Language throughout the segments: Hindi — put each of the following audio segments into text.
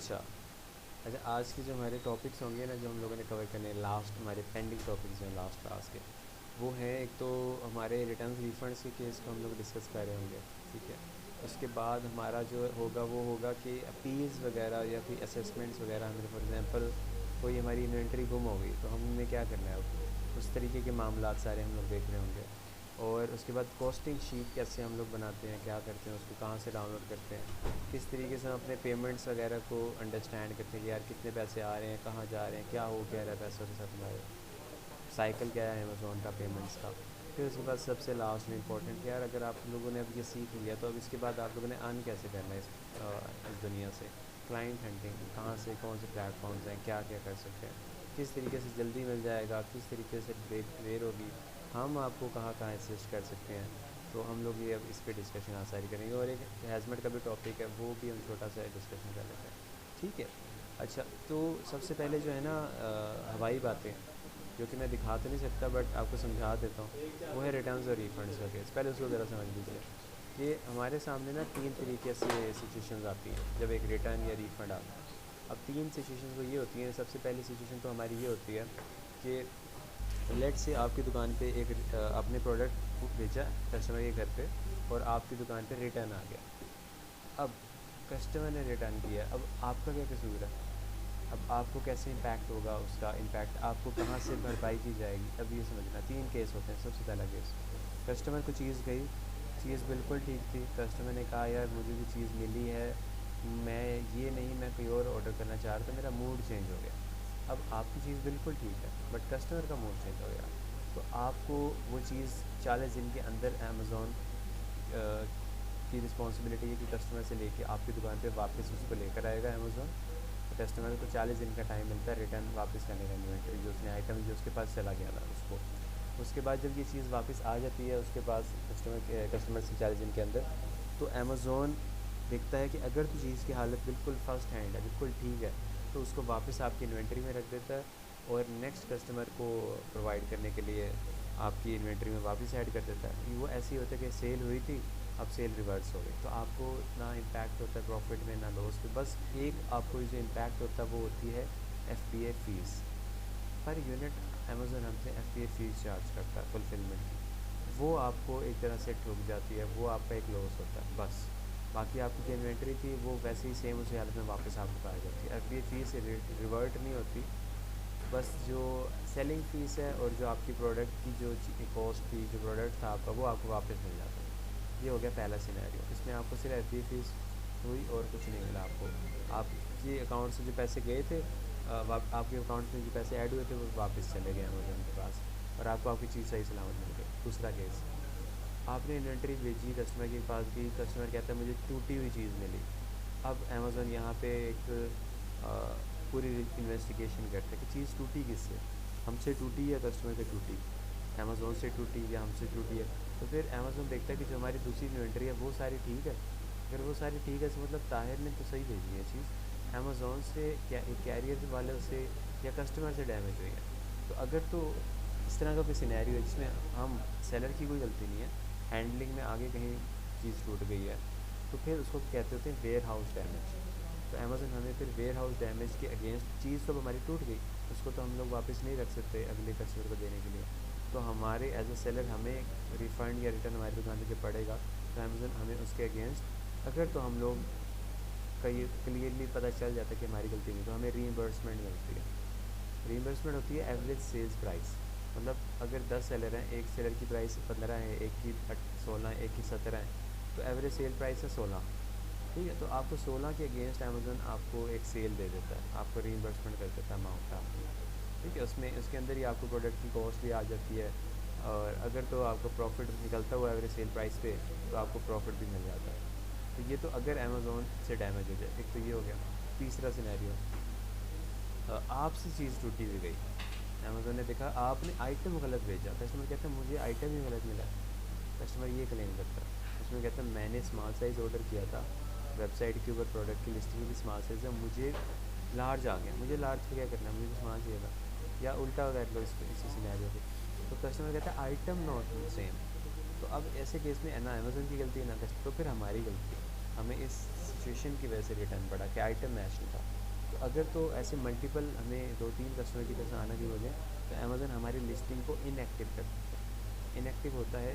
अच्छा। अच्छा, आज के जो हमारे टॉपिक्स होंगे ना, जो हम लोगों ने कवर करने हैं, लास्ट हमारे पेंडिंग टॉपिक्स जो हैं लास्ट क्लास के, वो हैं एक तो हमारे रिटर्न रिफंड्स के केस को हम लोग डिस्कस कर रहे होंगे। ठीक है। उसके बाद हमारा जो होगा वो होगा कि अपील्स वगैरह या कोई असेसमेंट्स वगैरह, हमें फॉर एग्जांपल कोई हमारी इन्वेंट्री गुम हो गई तो हमने क्या करना है, अब उस तरीके के मामलात सारे हम लोग देख रहे होंगे। और उसके बाद कॉस्टिंग शीट कैसे हम लोग बनाते हैं, क्या करते हैं, उसको कहाँ से डाउनलोड करते हैं, किस तरीके से हम अपने पेमेंट्स वगैरह को अंडरस्टैंड करते हैं कि यार कितने पैसे आ रहे हैं, कहाँ जा रहे हैं, क्या हो क्या रहा है पैसों के साथ हमारे, साइकिल क्या है अमेज़ोन का पेमेंट्स का। फिर उसके बाद सबसे लास्ट में इंपॉर्टेंट कि यार अगर आप लोगों ने अब ये सीख लिया तो अब इसके बाद आप लोगों ने अर्न कैसे करना है इस दुनिया से। क्लाइंट हंटिंग कहाँ से, कौन से प्लेटफॉर्म्स हैं, क्या क्या कर सकते हैं, किस तरीके से जल्दी मिल जाएगा, किस तरीके से देर होगी, हम आपको कहाँ कहाँ असिस्ट कर सकते हैं। तो हम लोग ये अब इस पर डिस्कशन आसानी करेंगे, और एक हैज़मेट का भी टॉपिक है वो भी हम छोटा सा डिस्कशन कर लेते हैं। ठीक है। अच्छा, तो सबसे पहले जो है ना हवाई बातें, जो कि मैं दिखा तो नहीं सकता बट आपको समझा देता हूँ, वो है रिटर्न्स और रिफंड्स का केस। पहले उसको ज़रा समझ लीजिए कि हमारे सामने ना तीन तरीके से सिचुएशंस आती हैं जब एक रिटर्न या रिफ़ंड आता है। अब तीन सिचुएशंस वो ये होती हैं, सबसे पहली सिचुएशन तो हमारी ये होती है कि लेट से आपकी दुकान पे एक आपने प्रोडक्ट भेजा कस्टमर के घर पे, और आपकी दुकान पे रिटर्न आ गया। अब कस्टमर ने रिटर्न किया, अब आपका क्या कसूर है, अब आपको कैसे इम्पैक्ट होगा, उसका इम्पैक्ट आपको कहाँ से भरपाई की जाएगी। अब ये समझना, तीन केस होते हैं। सबसे पहला केस, कस्टमर को चीज़ गई, चीज़ बिल्कुल ठीक थी, कस्टमर ने कहा यार मुझे भी चीज़ मिली है, मैं ये नहीं, मैं कोई और ऑर्डर करना चाह रहा था, मेरा मूड चेंज हो गया। अब आपकी चीज़ बिल्कुल ठीक है बट कस्टमर का मूड चेंज हो गया, तो आपको वो चीज़ 40 दिन के अंदर अमेज़ोन की रिस्पॉन्सिबिलिटी है कि कस्टमर से लेके आपकी दुकान पे वापस उसको लेकर आएगा अमेज़ोन। तो कस्टमर को 40 दिन का टाइम मिलता है रिटर्न वापस करने का, इन्वेंट्री जो उसने आइटम जो उसके पास चला गया था उसको। उसके बाद जब ये चीज़ वापस आ जाती है उसके पास कस्टमर से 40 दिन के अंदर, तो अमेज़ोन देखता है कि अगर तो चीज़ की हालत बिल्कुल फ़र्स्ट हैंड है, बिल्कुल ठीक है, तो उसको वापस आपकी इन्वेंट्री में रख देता है, और नेक्स्ट कस्टमर को प्रोवाइड करने के लिए आपकी इन्वेंट्री में वापस ऐड कर देता है। वो ऐसे ही होता है कि सेल हुई थी, अब सेल रिवर्स हो गई, तो आपको ना इम्पैक्ट होता है प्रॉफिट में ना लॉस में, बस एक आपको जो इम्पैक्ट होता है वो होती है FBA fees per unit. Amazon हमसे FBA फ़ीस चार्ज करता है फुलफिलमेंट की, वो आपको एक तरह से ठुक जाती है, वो आपका एक लॉस होता है बस। बाकी आपकी जो इन्वेंट्री थी वो वैसे ही सेम उसी हालत में वापस आपको आ जाती है। FBA फ़ीस रिवर्ट नहीं होती, बस जो सेलिंग फ़ीस है और जो आपकी प्रोडक्ट की जो कॉस्ट थी, जो प्रोडक्ट था आपका, वो आपको वापस मिल जाता है। ये हो गया पहला सिनेरियो, इसमें आपको सिर्फ FBA फ़ीस हुई और कुछ नहीं मिला आपको। आपके अकाउंट से जो पैसे गए थे, आपके अकाउंट में जो पैसे ऐड हुए थे वो वापस चले गए अमेज़न के पास, और आपको आपकी चीज़ सही सलामत मिल गई। दूसरा केस, आपने इन्वेंट्री भेजी, कस्टमर के पास गई, कस्टमर कहता है मुझे टूटी हुई चीज़ मिली। अब अमेज़न यहाँ पे एक पूरी इन्वेस्टिगेशन करते हैं कि चीज़ टूटी किससे, हमसे टूटी या कस्टमर से टूटी, अमेज़ोन से टूटी या हमसे टूटी है। तो फिर अमेज़ोन देखता है कि जो हमारी दूसरी इन्वेंट्री है वो सारी ठीक है। अगर वो सारी ठीक है तो मतलब ताहिर ने तो सही भेजी है चीज़, अमेज़ोन से क्या कैरियर वाले से या कस्टमर से डैमेज हुई है। तो अगर तो इस तरह का कोई सिनेरियो है जिसमें हम सेलर की कोई गलती नहीं है, हैंडलिंग में आगे कहीं चीज़ टूट गई है, तो फिर उसको कहते होते हैं वेयर हाउस डैमेज। तो अमेज़न हमें फिर वेयर हाउस डैमेज के अगेंस्ट, चीज़ तो हमारी टूट गई, उसको तो हम लोग वापस नहीं रख सकते अगले कस्टमर को देने के लिए, तो हमारे एज अ सेलर हमें रिफ़ंड या रिटर्न हमारी दुकान पे पड़ेगा। तो अमेज़न हमें उसके अगेंस्ट, अगर तो हम लोग का ये क्लियरली पता चल जाता है कि हमारी गलती नहीं, तो हमें रीइंबर्समेंट मिलती है। रीइंबर्समेंट होती है एवरेज सेल्स प्राइस, मतलब अगर 10 सेलर हैं, एक सेलर की प्राइस 15 है, एक की 16 है, एक की 17 है, तो एवरेज सेल प्राइस है 16। ठीक है, तो आपको 16 के अगेंस्ट अमेज़न आपको एक सेल दे देता है, आपको रीइंबर्समेंट कर देता है अमाउंट आपकी। ठीक है, उसमें उसके अंदर ही आपको प्रोडक्ट की कॉस्ट भी आ जाती है, और अगर तो आपको प्रॉफिट निकलता हुआ एवरेज सेल प्राइस पे, तो आपको प्रॉफिट भी मिल जाता है। तो ये तो अगर अमेज़ोन से डैमेज हो जाए, एक तो ये हो गया। तीसरा सिनेरियो, आपसे चीज़ टूटी हुई गई, अमेज़ोन ने देखा आपने आइटम गलत भेजा, कस्टमर कहता है मुझे आइटम ही गलत मिला, कस्टमर ये क्लेम करता है। कस्टमर कहता है मैंने स्मॉल साइज़ ऑर्डर किया था, वेबसाइट के ऊपर प्रोडक्ट की लिस्टिंग भी स्मॉल साइज़ है, मुझे लार्ज आ गया, मुझे लार्ज पे क्या करना है, मुझे तो स्मॉल चाहिए था। या उल्टा कर लो इसी सिनेरियो पे, तो कस्टमर कहता है आइटम नॉट सेम। तो अब ऐसे केस में ना अमेज़न की गलती है ना कस्टमर, तो फिर हमारी गलती है। हमें इस सिचुएशन की वजह से रिटर्न पड़ा कि आइटम मैच नहीं था। तो अगर तो ऐसे मल्टीपल हमें 2-3 कस्टमर की तरफ से आना शुरू हो जाए तो अमेज़न हमारी लिस्टिंग को इनएक्टिव कर देता है। इनएक्टिव होता है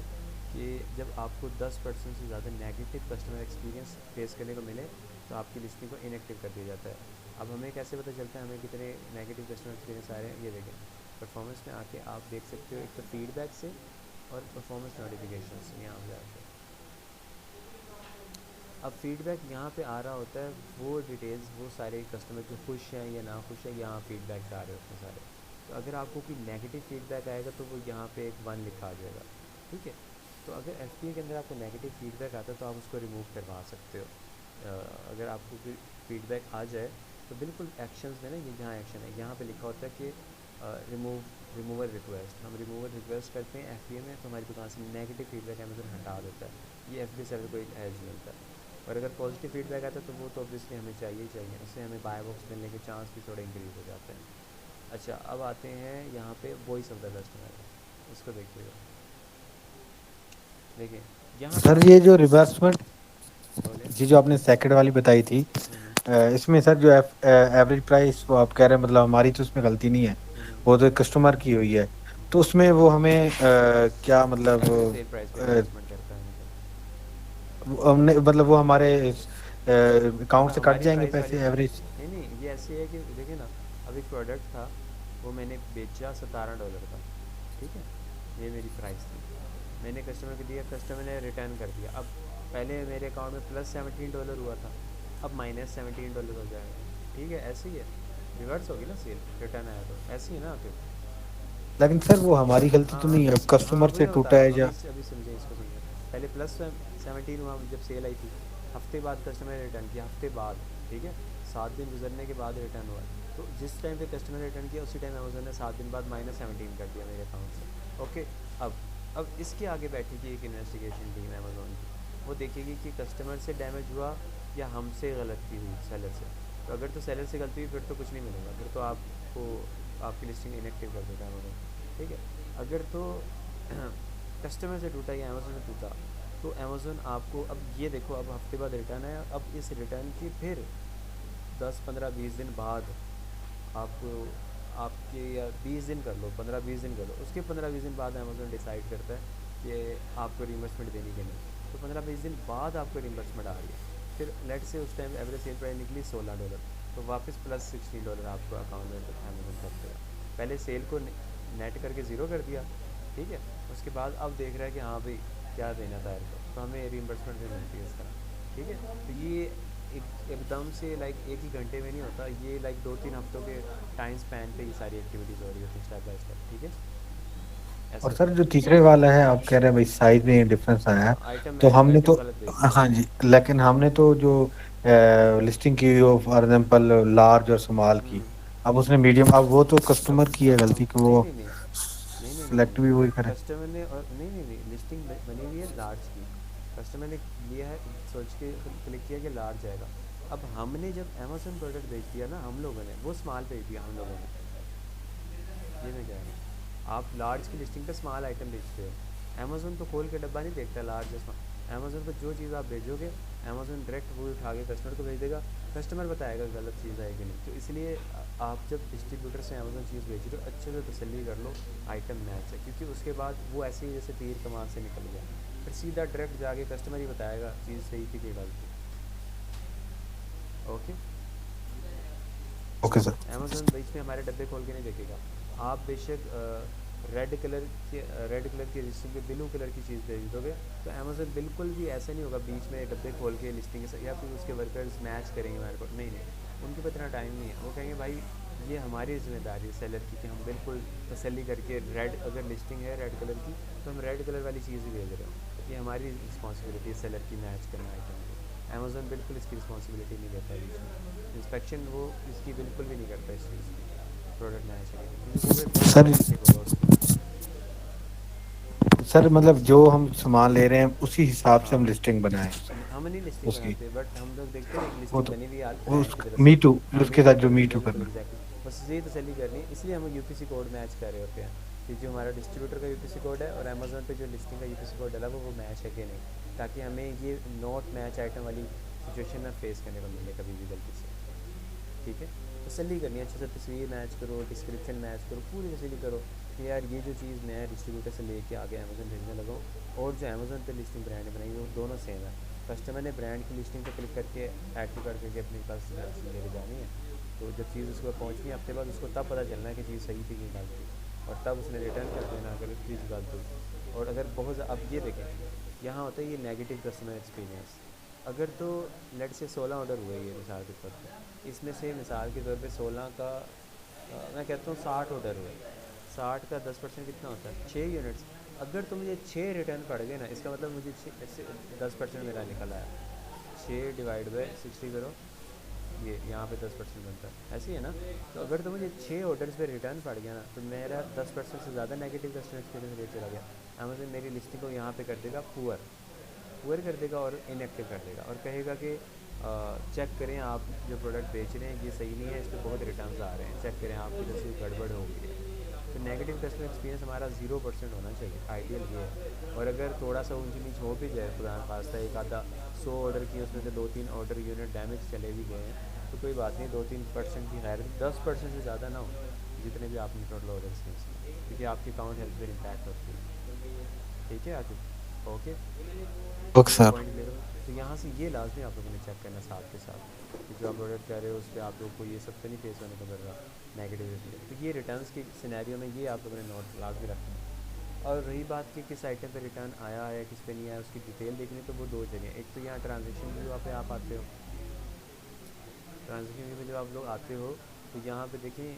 कि जब आपको 10% से ज़्यादा नेगेटिव कस्टमर एक्सपीरियंस फेस करने को मिले तो आपकी लिस्टिंग को इनएक्टिव कर दिया जाता है। अब हमें कैसे पता चलता है हमें कितने नेगेटिव कस्टमर एक्सपीरियंस आ रहे हैं? ये देखें, परफॉर्मेंस में आके आप देख सकते हो, एक तो फीडबैक से और परफॉर्मेंस नोटिफिकेशन से यहाँ पे आके। अब फीडबैक यहाँ पे आ रहा होता है, वो डिटेल्स, वो सारे कस्टमर जो खुश हैं या ना खुश हैं, यहाँ फीडबैक आ रहे होते हैं सारे। तो अगर आपको कोई नेगेटिव फीडबैक आएगा तो वो यहाँ पे एक 1 लिखा आ जाएगा, ठीक है। तो अगर एफ के अंदर आपको नेगेटिव फीडबैक आता है तो आप उसको रिमूव करवा सकते हो। अगर आपको कोई फीडबैक आ जाए तो बिल्कुल एक्शंस में ना, ये जहाँ एक्शन है यहाँ पे लिखा होता है कि रिमूवल रिक्वेस्ट, हम रिमूवल रिक्वेस्ट करते हैं एफ में, तो हमारी दुकान से नेगेटिव फीडबैक अमेज़न हटा देता है। ये एफ सर्वर को एक एज मिलता है। और अगर पॉजिटिव फीडबैक आता है तो वो तो ऑब्वियसली हमें चाहिए ही चाहिए, उससे हमें बाय बॉक्स मिलने के चांस भी थोड़े इंक्रीज़ हो जाते हैं। अच्छा, अब आते हैं यहाँ पे वॉइस ऑफ द कस्टमर, इसको देखिएगा। देखिए यहाँ पे सर आप ये जो रिवर्समेंट, बोले। ये जो आपने सेकंड वाली बताई थी, हम्म इसमें सर जो एवरेज प्राइस वो आप कह रहे हैं, मतलब हमारी तो उसमें गलती नहीं है, हम्म वो तो कस्टमर की हुई है। तो उसमें वो हमें क्या मतलब एवरेज सेल प्राइस पे रिवर्समेंट करता है मतलब। हमने मतलब वो हमारे अब अकाउंट से कट हमारी जाएंगे प्राइस वाली पैसे बात एवरेज? नहीं, नहीं ये ऐसी है कि देखिए ना, अब एक प्रोडक्ट था, वो मैंने बेचा $17 का, ठीक है, ये मेरी प्राइस थी। मैंने कस्टमर को दिया, कस्टमर ने रिटर्न कर दिया। अब पहले मेरे अकाउंट में +$17 हुआ था, अब -$17 हो जाएगा, ठीक है। ऐसे ही है, रिवर्स होगी ना सेल, रिटर्न आया तो ऐसे ही है ना फिर। लेकिन सर वो हमारी गलती हाँ तो हाँ, नहीं है, हाँ कस्टमर वही से मैं बता टूटा रहा है हूँ, या? अभी समझे, इसको समझे। पहले +17 हुआ जब सेल आई थी, हफ्ते बाद कस्टमर ने रिटर्न किया, हफ्ते बाद, ठीक है, 7 दिन गुजरने के बाद रिटर्न हुआ। तो जिस टाइम पे कस्टमर ने रिटर्न किया उसी टाइम अमेजोन ने 7 दिन बाद -17 कर दिया मेरे अकाउंट से। ओके। अब इसके आगे बैठेगी एक इन्वेस्टिगेशन टीम अमेजोन की, वो देखेगी कि कस्टमर से डैमेज हुआ या हमसे गलती हुई सेलर से। तो अगर तो सेलर से गलती हुई फिर तो कुछ नहीं मिलेगा, फिर तो आपको आपकी लिस्टिंग इनएक्टिव कर देगा अमेजोन, ठीक है। अगर तो कस्टमर से टूटा या अमेज़ोन से टूटा तो अमेज़ोन आपको, अब ये देखो, अब हफ्ते बाद रिटर्न है, अब इस रिटर्न की फिर 10-15-20 दिन बाद आपको, आपके, या 20 दिन कर लो, 15-20 दिन कर लो, उसके 15-20 दिन बाद अमेज़ोन डिसाइड करता है कि आपको रिमबर्समेंट देनी कि नहीं। तो 15-20 दिन बाद आपको रिमबर्समेंट आ रही है, फिर लेट से उस टाइम एवरेज सेल प्राइस निकली $16, तो वापस +$16 आपको अकाउंट में अमेज़ोन कर देगा। पहले सेल को नेट करके ज़ीरो कर दिया, ठीक है, उसके बाद अब देख रहा है कि हाँ भाई क्या देना था इनको, तो हमें रीइंबर्समेंट भी मिलती है इसका, ठीक है। तो ये एकदम से लाइक एक ही घंटे में नहीं होता, ये लाइक 2-3 हफ्तों के टाइम स्पैन पे ये सारी एक्टिविटीज़ हो रही होती हैं, स्टेप बाय स्टेप, ठीक है, ऐसे और होता सर है। जो तीसरे वाला है, आप कह रहे हैं भाई साइज में डिफरेंस आया है, हाँ, आइटम तो मैच, हमने आइटम तो, गलत भेज दिया। हाँ जी, लेकिन हमने तो जो लिस्टिंग की हो फॉर एग्जांपल लार्ज और स्मॉल की, हम्म अब उसने मीडियम, अब वो तो अब कस्टमर की है गलती कि नहीं वो नहीं नहीं नहीं नहीं नहीं सेलेक्ट नहीं भी वही करे। कस्टमर ने, और नहीं नहीं नहीं लिस्टिंग बनी हुई है लार्ज की, कस्टमर ने लिया है, सोच के क्लिक किया कि लार्ज आएगा। अब हमने जब अमेजोन प्रोडक्ट बेच दिया ना, हम लोगों ने वो स्मॉल भेज दिया हम लोगों ने, ये मैं कह रहा हूँ। आप लार्ज की लिस्टिंग पे स्मॉल आइटम बेचते हो, अमेजोन तो खोल के डब्बा नहीं देखता लार्ज या स्मॉल। अमेजोन पर जो चीज़ आप भेजोगे अमेजोन डायरेक्ट वो उठा के कस्टमर को भेज देगा, कस्टमर बताएगा गलत चीज़ है कि नहीं। तो इसलिए आप जब डिस्ट्रीब्यूटर से अमेजोन चीज़ बेच रहे हो अच्छे से तसल्ली कर लो आइटम मैच है, क्योंकि उसके बाद वो ऐसे ही जैसे तीर कमान से निकल गया, फिर सीधा डायरेक्ट जाके कस्टमर ही बताएगा चीज़ सही थी कि गलत थी। ओके। Okay sir. अमेज़न बीच में हमारे डब्बे खोल के नहीं देखेगा। आप बेशक रेड कलर की लिस्टिंग पे ब्लू कलर की चीज़ भेज दोगे तो अमेज़न बिल्कुल भी ऐसा नहीं होगा बीच में डब्बे खोल के लिस्टिंग के या फिर उसके वर्कर्स मैच करेंगे हमारे को, नहीं नहीं, उनके पास इतना टाइम नहीं है। वो कहेंगे भाई ये हमारी जिम्मेदारी है सेलर की कि हम बिल्कुल तसल्ली करके, रेड अगर लिस्टिंग है रेड कलर की तो हम रेड कलर वाली चीज़ ही भेज रहे हो, ये हमारी रिस्पॉन्सिबिलिटी है सेलर की मैच करना आइटम को। अमेज़न बिल्कुल इसकी रिस्पॉन्सिबिलिटी नहीं लेता बीच में, इंस्पेक्शन वो इसकी बिल्कुल भी नहीं करता इस चीज़ की, प्रोडक्ट मैच है क्योंकि वो फिर बहुत सर बड़ा मिस्टेक होगा उसके लिए। सर मतलब जो हम सामान ले रहे हैं उसी हिसाब से हाँ, हम लिस्टिंग बनाएं हम नहीं लिस्टिंग उसकी, बनाते, बट हम लोग देखते हैं ना एक वो लिस्टिंग तो बनी हुई है उस क्लाइंट की तरफ से। मी टू, हाँ, मी उसके टू साथ जो करनी मी है, टू बिल्कुल करना। एग्जैक्टली, बस यही तसल्ली करनी है, इसलिए हम यूपीसी कोड मैच कर रहे होते हैं कि जो हमारा डिस्ट्रीब्यूटर का यूपीसी कोड है और अमेजोन पे जो लिस्टिंग का यूपीसी कोड डला वो मैच है कि नहीं, ताकि हमें ये नॉट मैच आइटम वाली सिचुएशन ना फेस करने को मिले कभी भी गलती से। ठीक है, तसल्ली करनी है अच्छे से, तस्वीर मैच करो, डिस्क्रिप्शन मैच करो, पूरी तसल्ली करो कि यार ये जो चीज़ मैं डिस्ट्रीब्यूटर से लेके आगे अमेज़न भेजने लगा हूँ और जो अमेज़न पे लिस्टिंग ब्रांड ने बनाई है वो दोनों सेम है। कस्टमर ने ब्रांड की लिस्टिंग पे क्लिक करके ऐड टू कार्ट करके अपने पास चीज़ लेके जानी है, तो जब चीज़ उसको पहुँचनी है हफ्ते बाद, उसको तब पता चलना है कि चीज़ सही थी कि गलत थी, और तब उसने रिटर्न कर देना अगर चीज़ गलत हुई। और अगर बहुत अब ये देखें, यहाँ होता है ये नेगेटिव कस्टमर एक्सपीरियंस। अगर तो लेट से 16 ऑर्डर हुए ये मिसाल के तौर पे, इसमें से मिसाल के तौर पे 16 का मैं कहता हूँ 60 ऑर्डर हुए, 60 का 10% कितना होता है, 6 यूनिट्स। अगर तो मुझे 6 रिटर्न पड़ गए ना, इसका मतलब मुझे 10% मेरा निकल आया। 6 डिवाइड बाई 60 करो, ये यहाँ पे 10% बनता है, ऐसे ही है ना। तो अगर तो मुझे 6 ऑर्डर्स पे रिटर्न पड़ गया ना, तो मेरा 10% से ज़्यादा नेगेटिव कस्टमर एक्सपीरियंस रेट चला गया। अमेज़न मेरी लिस्टिंग को यहाँ पे कर देगा पुअर, पुअर कर देगा और इनएक्टिव कर देगा, और कहेगा कि चेक करें आप जो प्रोडक्ट बेच रहे हैं ये सही नहीं है, इस पर बहुत रिटर्न आ रहे हैं, चेक करें आपकी तरफ से गड़बड़ हो गई है। तो नेगेटिव कस्टमर एक्सपीरियंस हमारा 0% होना चाहिए, आइडियल ये है। और अगर थोड़ा सा ऊंची नीच हो भी जाए, खुदा न खास्ता एक आधा 100 ऑर्डर किए उसमें से 2-3 ऑर्डर यूनिट डैमेज चले भी गए हैं, तो कोई बात नहीं, 2-3% की खैर, 10% से ज़्यादा ना हो जितने भी आपने टोटल ऑर्डर्स किए उसमें, क्योंकि आपकी अकाउंट हेल्थ पर इम्पैक्ट होती है। ठीक है आकिब, ओके, ओके ये सर। पॉइंट क्लियर हो। तो यहाँ से ये लाजमी आप लोगों ने चेक करना साथ के साथ कि जो आप प्रोडक्ट कर रहे हो उस पर आप लोगों को ये सब तो नहीं फेस होने को मिल रहा नेगेटिव रिव्यू। तो ये रिटर्न्स की सिनेरियो में ये आप लोगों ने नोट लाजमी रखना है। और रही बात कि किस आइटम पे रिटर्न आया है किस पे नहीं आया, उसकी डिटेल देखनी, तो वो दो जगह, एक तो यहाँ ट्रांजेक्शन व्यू पे आप आते हो, ट्रांजेक्शन व्यू में जब आप लोग आते हो तो यहाँ पे देखें,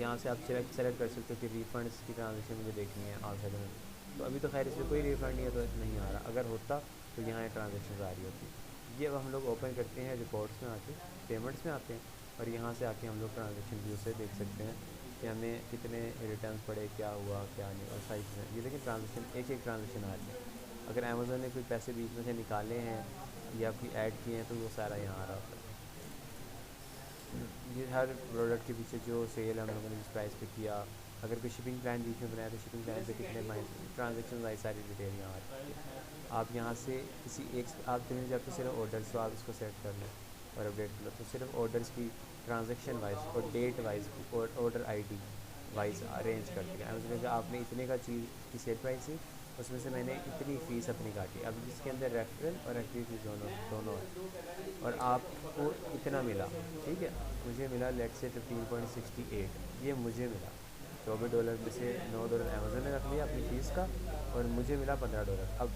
यहाँ से आप सेलेक्ट कर सकते हो कि रिफ़ंड्स की ट्रांजेक्शन मुझे देखनी है ऑल सेटलमेंट। तो अभी तो खैर इसमें कोई रिफ़ंड नहीं है तो नहीं आ रहा, अगर होता तो यहाँ ट्रांजेक्शन आ रही होती। ये अब हम लोग ओपन करते हैं रिपोर्ट्स में आके, पेमेंट्स में आते हैं, और यहाँ से आके हम लोग ट्रांजेक्शन व्यू से देख सकते हैं कि हमें कितने रिटर्न पड़े, क्या हुआ क्या नहीं, और सारी चीज़ें। ये लेकिन ट्रांजेक्शन एक एक ट्रांजेक्शन आ रही है। अगर अमेज़न ने कोई पैसे बीच में से निकाले हैं या कोई ऐड किए हैं तो वो सारा यहाँ आ रहा होता है। ये हर प्रोडक्ट के पीछे जो सेल हम लोगों ने जिस प्राइस पे किया, अगर कोई शिपिंग प्लान बीच में बनाया तो शिपिंग प्लान पे कितने ट्रांजेक्शन आई, सारी डिटेल यहाँ आ रही है। आप यहाँ से किसी एक आप देखना चाहते हो सिर्फ ऑर्डर्स, तो आप इसको सेट कर लो और अपडेट कर लो, तो सिर्फ ऑर्डर्स की ट्रांजेक्शन वाइज और डेट वाइज और ऑर्डर आईडी वाइज अरेंज कर दिया। मतलब आपने इतने का चीज़ की सेल प्राइस थी, उसमें से मैंने इतनी फ़ीस अपनी काटी, अब जिसके अंदर रेफरल और एक्टिविटी दोनों दोनों है, और आपको इतना मिला। ठीक है, मुझे मिला लेट से 15.68, ये मुझे मिला। $24 में से $9 अमेज़न ने रख लिया अपनी फ़ीस का, और मुझे मिला $15। अब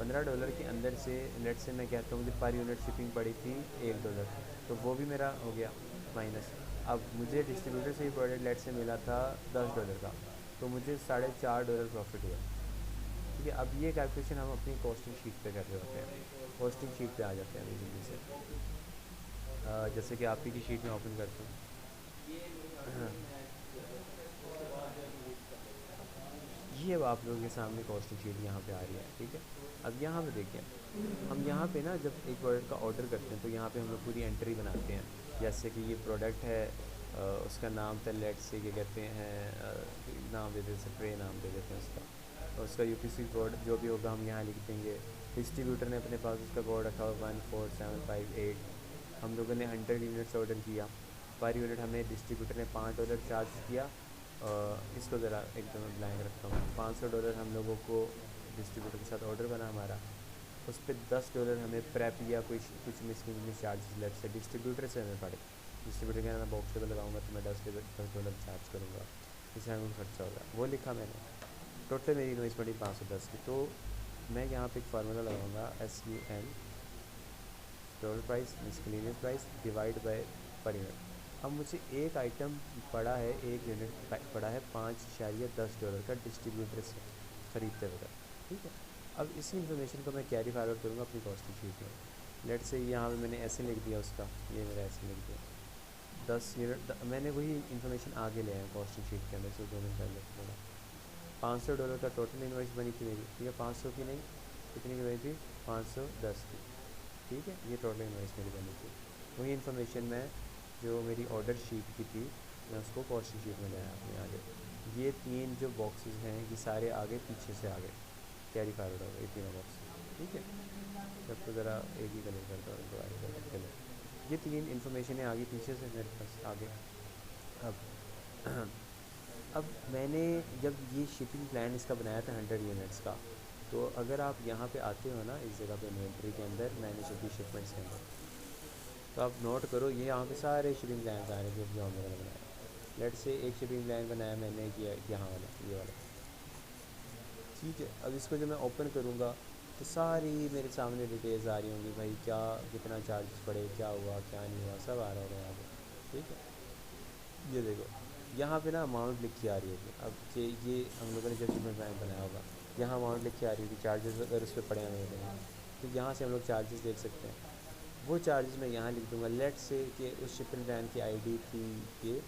$15 के अंदर से लेट से मैं कहता हूँ मुझे पर यूनिट शिपिंग पड़ी थी $1, तो वो भी मेरा हो गया माइनस। अब मुझे डिस्ट्रीब्यूटर से ही प्रोडक्ट लेट से मिला था $10 का, तो मुझे $4.5 प्रॉफिट हुआ। ठीक है, अब ये कैलकुलेशन हम अपनी कॉस्टिंग शीट पे कर रहे होते हैं, कॉस्टिंग शीट पे आ जाते हैं अभी जल्दी से। जैसे कि आपकी की शीट में ओपन करते हैं। ये अब आप लोगों के सामने कॉस्टिंग शीट यहाँ पे आ रही है। ठीक है, अब यहाँ पे देखिए, हम यहाँ पे ना जब एक प्रोडक्ट का ऑर्डर करते हैं तो यहाँ पे हम लोग पूरी एंट्री बनाते हैं, जैसे कि ये प्रोडक्ट है, उसका नाम था लेट से क्या कहते हैं, नाम दे देते, स्प्रे नाम दे देते हैं उसका, और उसका यूपीसी कोड जो भी होगा हम यहाँ लिख देंगे। डिस्ट्रीब्यूटर ने अपने पास उसका कोड रखा हुआ 14758। हम लोगों ने 100 यूनिट्स ऑर्डर किया, पर यूनिट हमें डिस्ट्रीब्यूटर ने $5 चार्ज किया। इसको ज़रा एकदम ब्लैंक रखता हूँ, $500 हम लोगों को डिस्ट्रीब्यूटर के साथ ऑर्डर बना हमारा, उस पर $10 हमें प्रेप या कुछ मिसलिंग चार्जेस लेट से डिस्ट्रीब्यूटर से हमें पड़े। डिस्ट्रीब्यूटर के मैं बॉक्स पे लगाऊंगा तो मैं $10 चार्ज करूँगा, इससे हमें खर्चा होगा, वो लिखा मैंने। टोटल मेरी इन्वाइस पड़ी 510 की। तो मैं यहाँ पे एक फार्मूला लगाऊंगा, SUM, total price miscellaneous price divide by per unit. अब मुझे एक आइटम पड़ा है, एक यूनिट पड़ा है $5.10 का डिस्ट्रीब्यूटर से ख़रीदते वक्त। ठीक है, अब इसी इन्फॉर्मेशन को मैं कैरी फॉरवर्ड करूँगा अपनी कॉस्टिंग शीट में। लेट से यहाँ पे मैंने ऐसे लिख दिया उसका, ये मेरा ऐसे लिख दिया 10 यूनिट, मैंने वही इन्फॉर्मेशन आगे ले आया कॉस्टिंग शीट के अंदर से 2 दिन पहले थोड़ा। $500 का टोटल इन्वाइस बनी थी मेरी। ठीक है, 500 की नहीं, कितनी की बनी थी, 510 की। ठीक है, ये टोटल इन्वाइस मेरी बनी थी। वही इन्फॉर्मेशन मैं जो मेरी ऑर्डर शीट की थी मैं उसको कॉस्टिंग शीट में लाया अपने आगे। ये 3 जो बॉक्सेस हैं ये सारे आगे पीछे से आगे कैरी फॉरवर्ड हो गए, ये तीनों बॉक्स। ठीक है, जब तो ज़रा एक ही कलर करता हूँ, डिवाइड कर चलो। ये 3 इन्फॉर्मेशन आगे पीछे से मेरे पास आगे। अब अब मैंने जब ये शिपिंग प्लान इसका बनाया था 100 यूनिट्स का, तो अगर आप यहाँ पे आते हो ना इस जगह पे इन्वेंट्री के अंदर मैनेज दी शिपमेंट्स के अंदर, तो आप नोट करो ये यहाँ पे सारे शिपिंग प्लान आ रहे हैं जो हम लोगों ने बनाया। लेट से एक शिपिंग प्लान बनाया मैंने किया यहाँ वाला, ये वाला, ठीक है। अब इसको जब मैं ओपन करूँगा तो सारी मेरे सामने डिटेल्स आ रही होंगी, भाई क्या कितना चार्जेस पड़े, क्या हुआ क्या नहीं हुआ, सब आ रहा होगा यहाँ पे, ठीक है। ये देखो यहाँ पे ना अमाउंट लिखी आ रही होगी। अब ये हम लोगों ने जब शिपमेंट प्लान बनाया होगा, यहाँ अमाउंट लिखी आ रही होगी, चार्जेस अगर उस पर पड़े हुए होते हैं तो यहाँ से हम लोग चार्जेस देख सकते हैं। वो चार्जेस मैं यहाँ लिख दूँगा, लेट से कि उस शिपिंग प्लान की आईडी थी ये,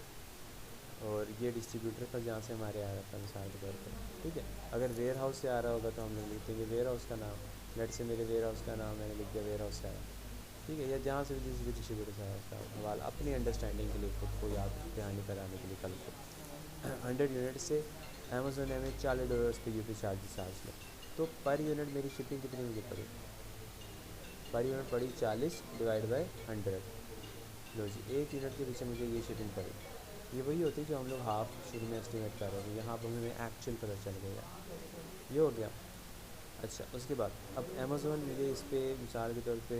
और ये डिस्ट्रीब्यूटर था जहाँ से हमारे आ रहा था मिसाल के तौर पर, ठीक है। अगर वेयर हाउस से आ रहा होगा तो हम लोग लिख देंगे वेयर हाउस का नाम, लेट से मेरे वेयर हाउस का नाम मैंने लिख दिया वेयर हाउस से आया, ठीक है। या जहाँ से जिस भी डिस्ट्रीब्यूटर से आया उसका हवाला, अपनी अंडरस्टैंडिंग के लिए खुद को याद दहानी कराने के लिए कल को 100 यूनिट से अमेज़ोन ने हमें $40 पे यूपी चार्ज में, तो पर यूनिट मेरी शिपिंग कितनी मुझे पड़ी, पर यूनिट पड़ी 40 डिवाइड बाई 100। लो जी, एक यूनिट के पीछे मुझे ये शिपिंग पड़ी। ये वही होती है जो हम लोग हाफ शुरू में एस्टिमेट कर रहे थे, यहाँ पर हमें एक्चुअल पता चल गया। ये हो गया। अच्छा, उसके बाद अब अमेज़ोन मुझे इस पर मिसाल के तौर पे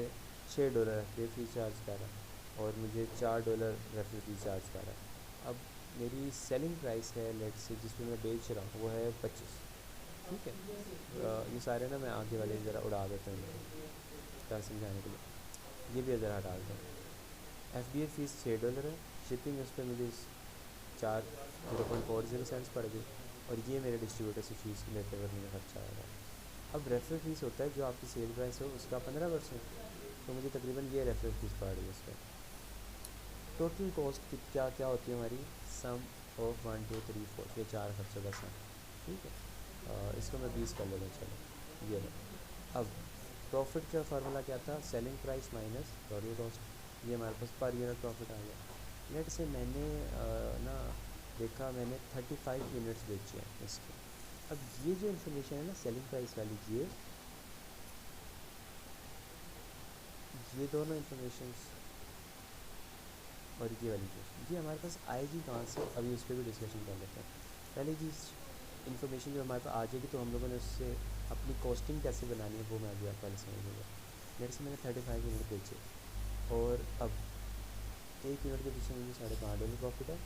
$6 रेफरी फी चार्ज कर रहा है, और मुझे $4 रेफरी फी चार्ज कर रहा है। अब मेरी सेलिंग प्राइस है लेट से जिस पे मैं बेच रहा हूँ वो है 25, ठीक है। ये सारे ना मैं आगे वाले ज़रा उड़ा देता हूँ इनको क्या समझाने के लिए, ये भी ज़रा हटा देता हूँ। एफ बी ए फ़ीस $6 है, शिपिंग उस पर मुझे 0.40 पड़ गई, और ये मेरे डिस्ट्रीब्यूटर से फ़ीस लेते हुए मुझे खर्चा आएगा। अब रेफरल फ़ीस होता है जो आपकी सेल प्राइस हो उसका 15%, तो मुझे तकरीबन ये रेफरल फ़ीस पड़ रही है उस पर। टोटल कॉस्ट की क्या क्या होती है हमारी, सम ऑफ 1 2 3 4, ये 4 खर्चों का सम, ठीक है। इसको मैं 20 कर लेता हूँ, चलो ये लो। अब प्रॉफिट का फार्मूला क्या था, selling price minus total cost, ये हमारे पास पर यूनिट प्रॉफिट आ गया। लेट से मैंने ना देखा मैंने 35 यूनिट्स बेचे हैं इसके। अब ये जो इन्फॉर्मेशन है ना सेलिंग प्राइस वाली, ये दोनों इन्फॉर्मेशंस और ये वाली चीज़ ये हमारे पास आएगी कहाँ से, अभी उस पर भी डिस्कशन कर लेते हैं। पहले जी इन्फॉर्मेशन जो हमारे पास आ जाएगी तो हम लोगों ने उससे अपनी कॉस्टिंग कैसे बनानी है वो मैं अभी आप पहले समझूँगा। लेट से मैंने 35 यूनिट बेचे, और अब एक यूनिट के पीछे मुझे $5.5 प्रॉफिट है,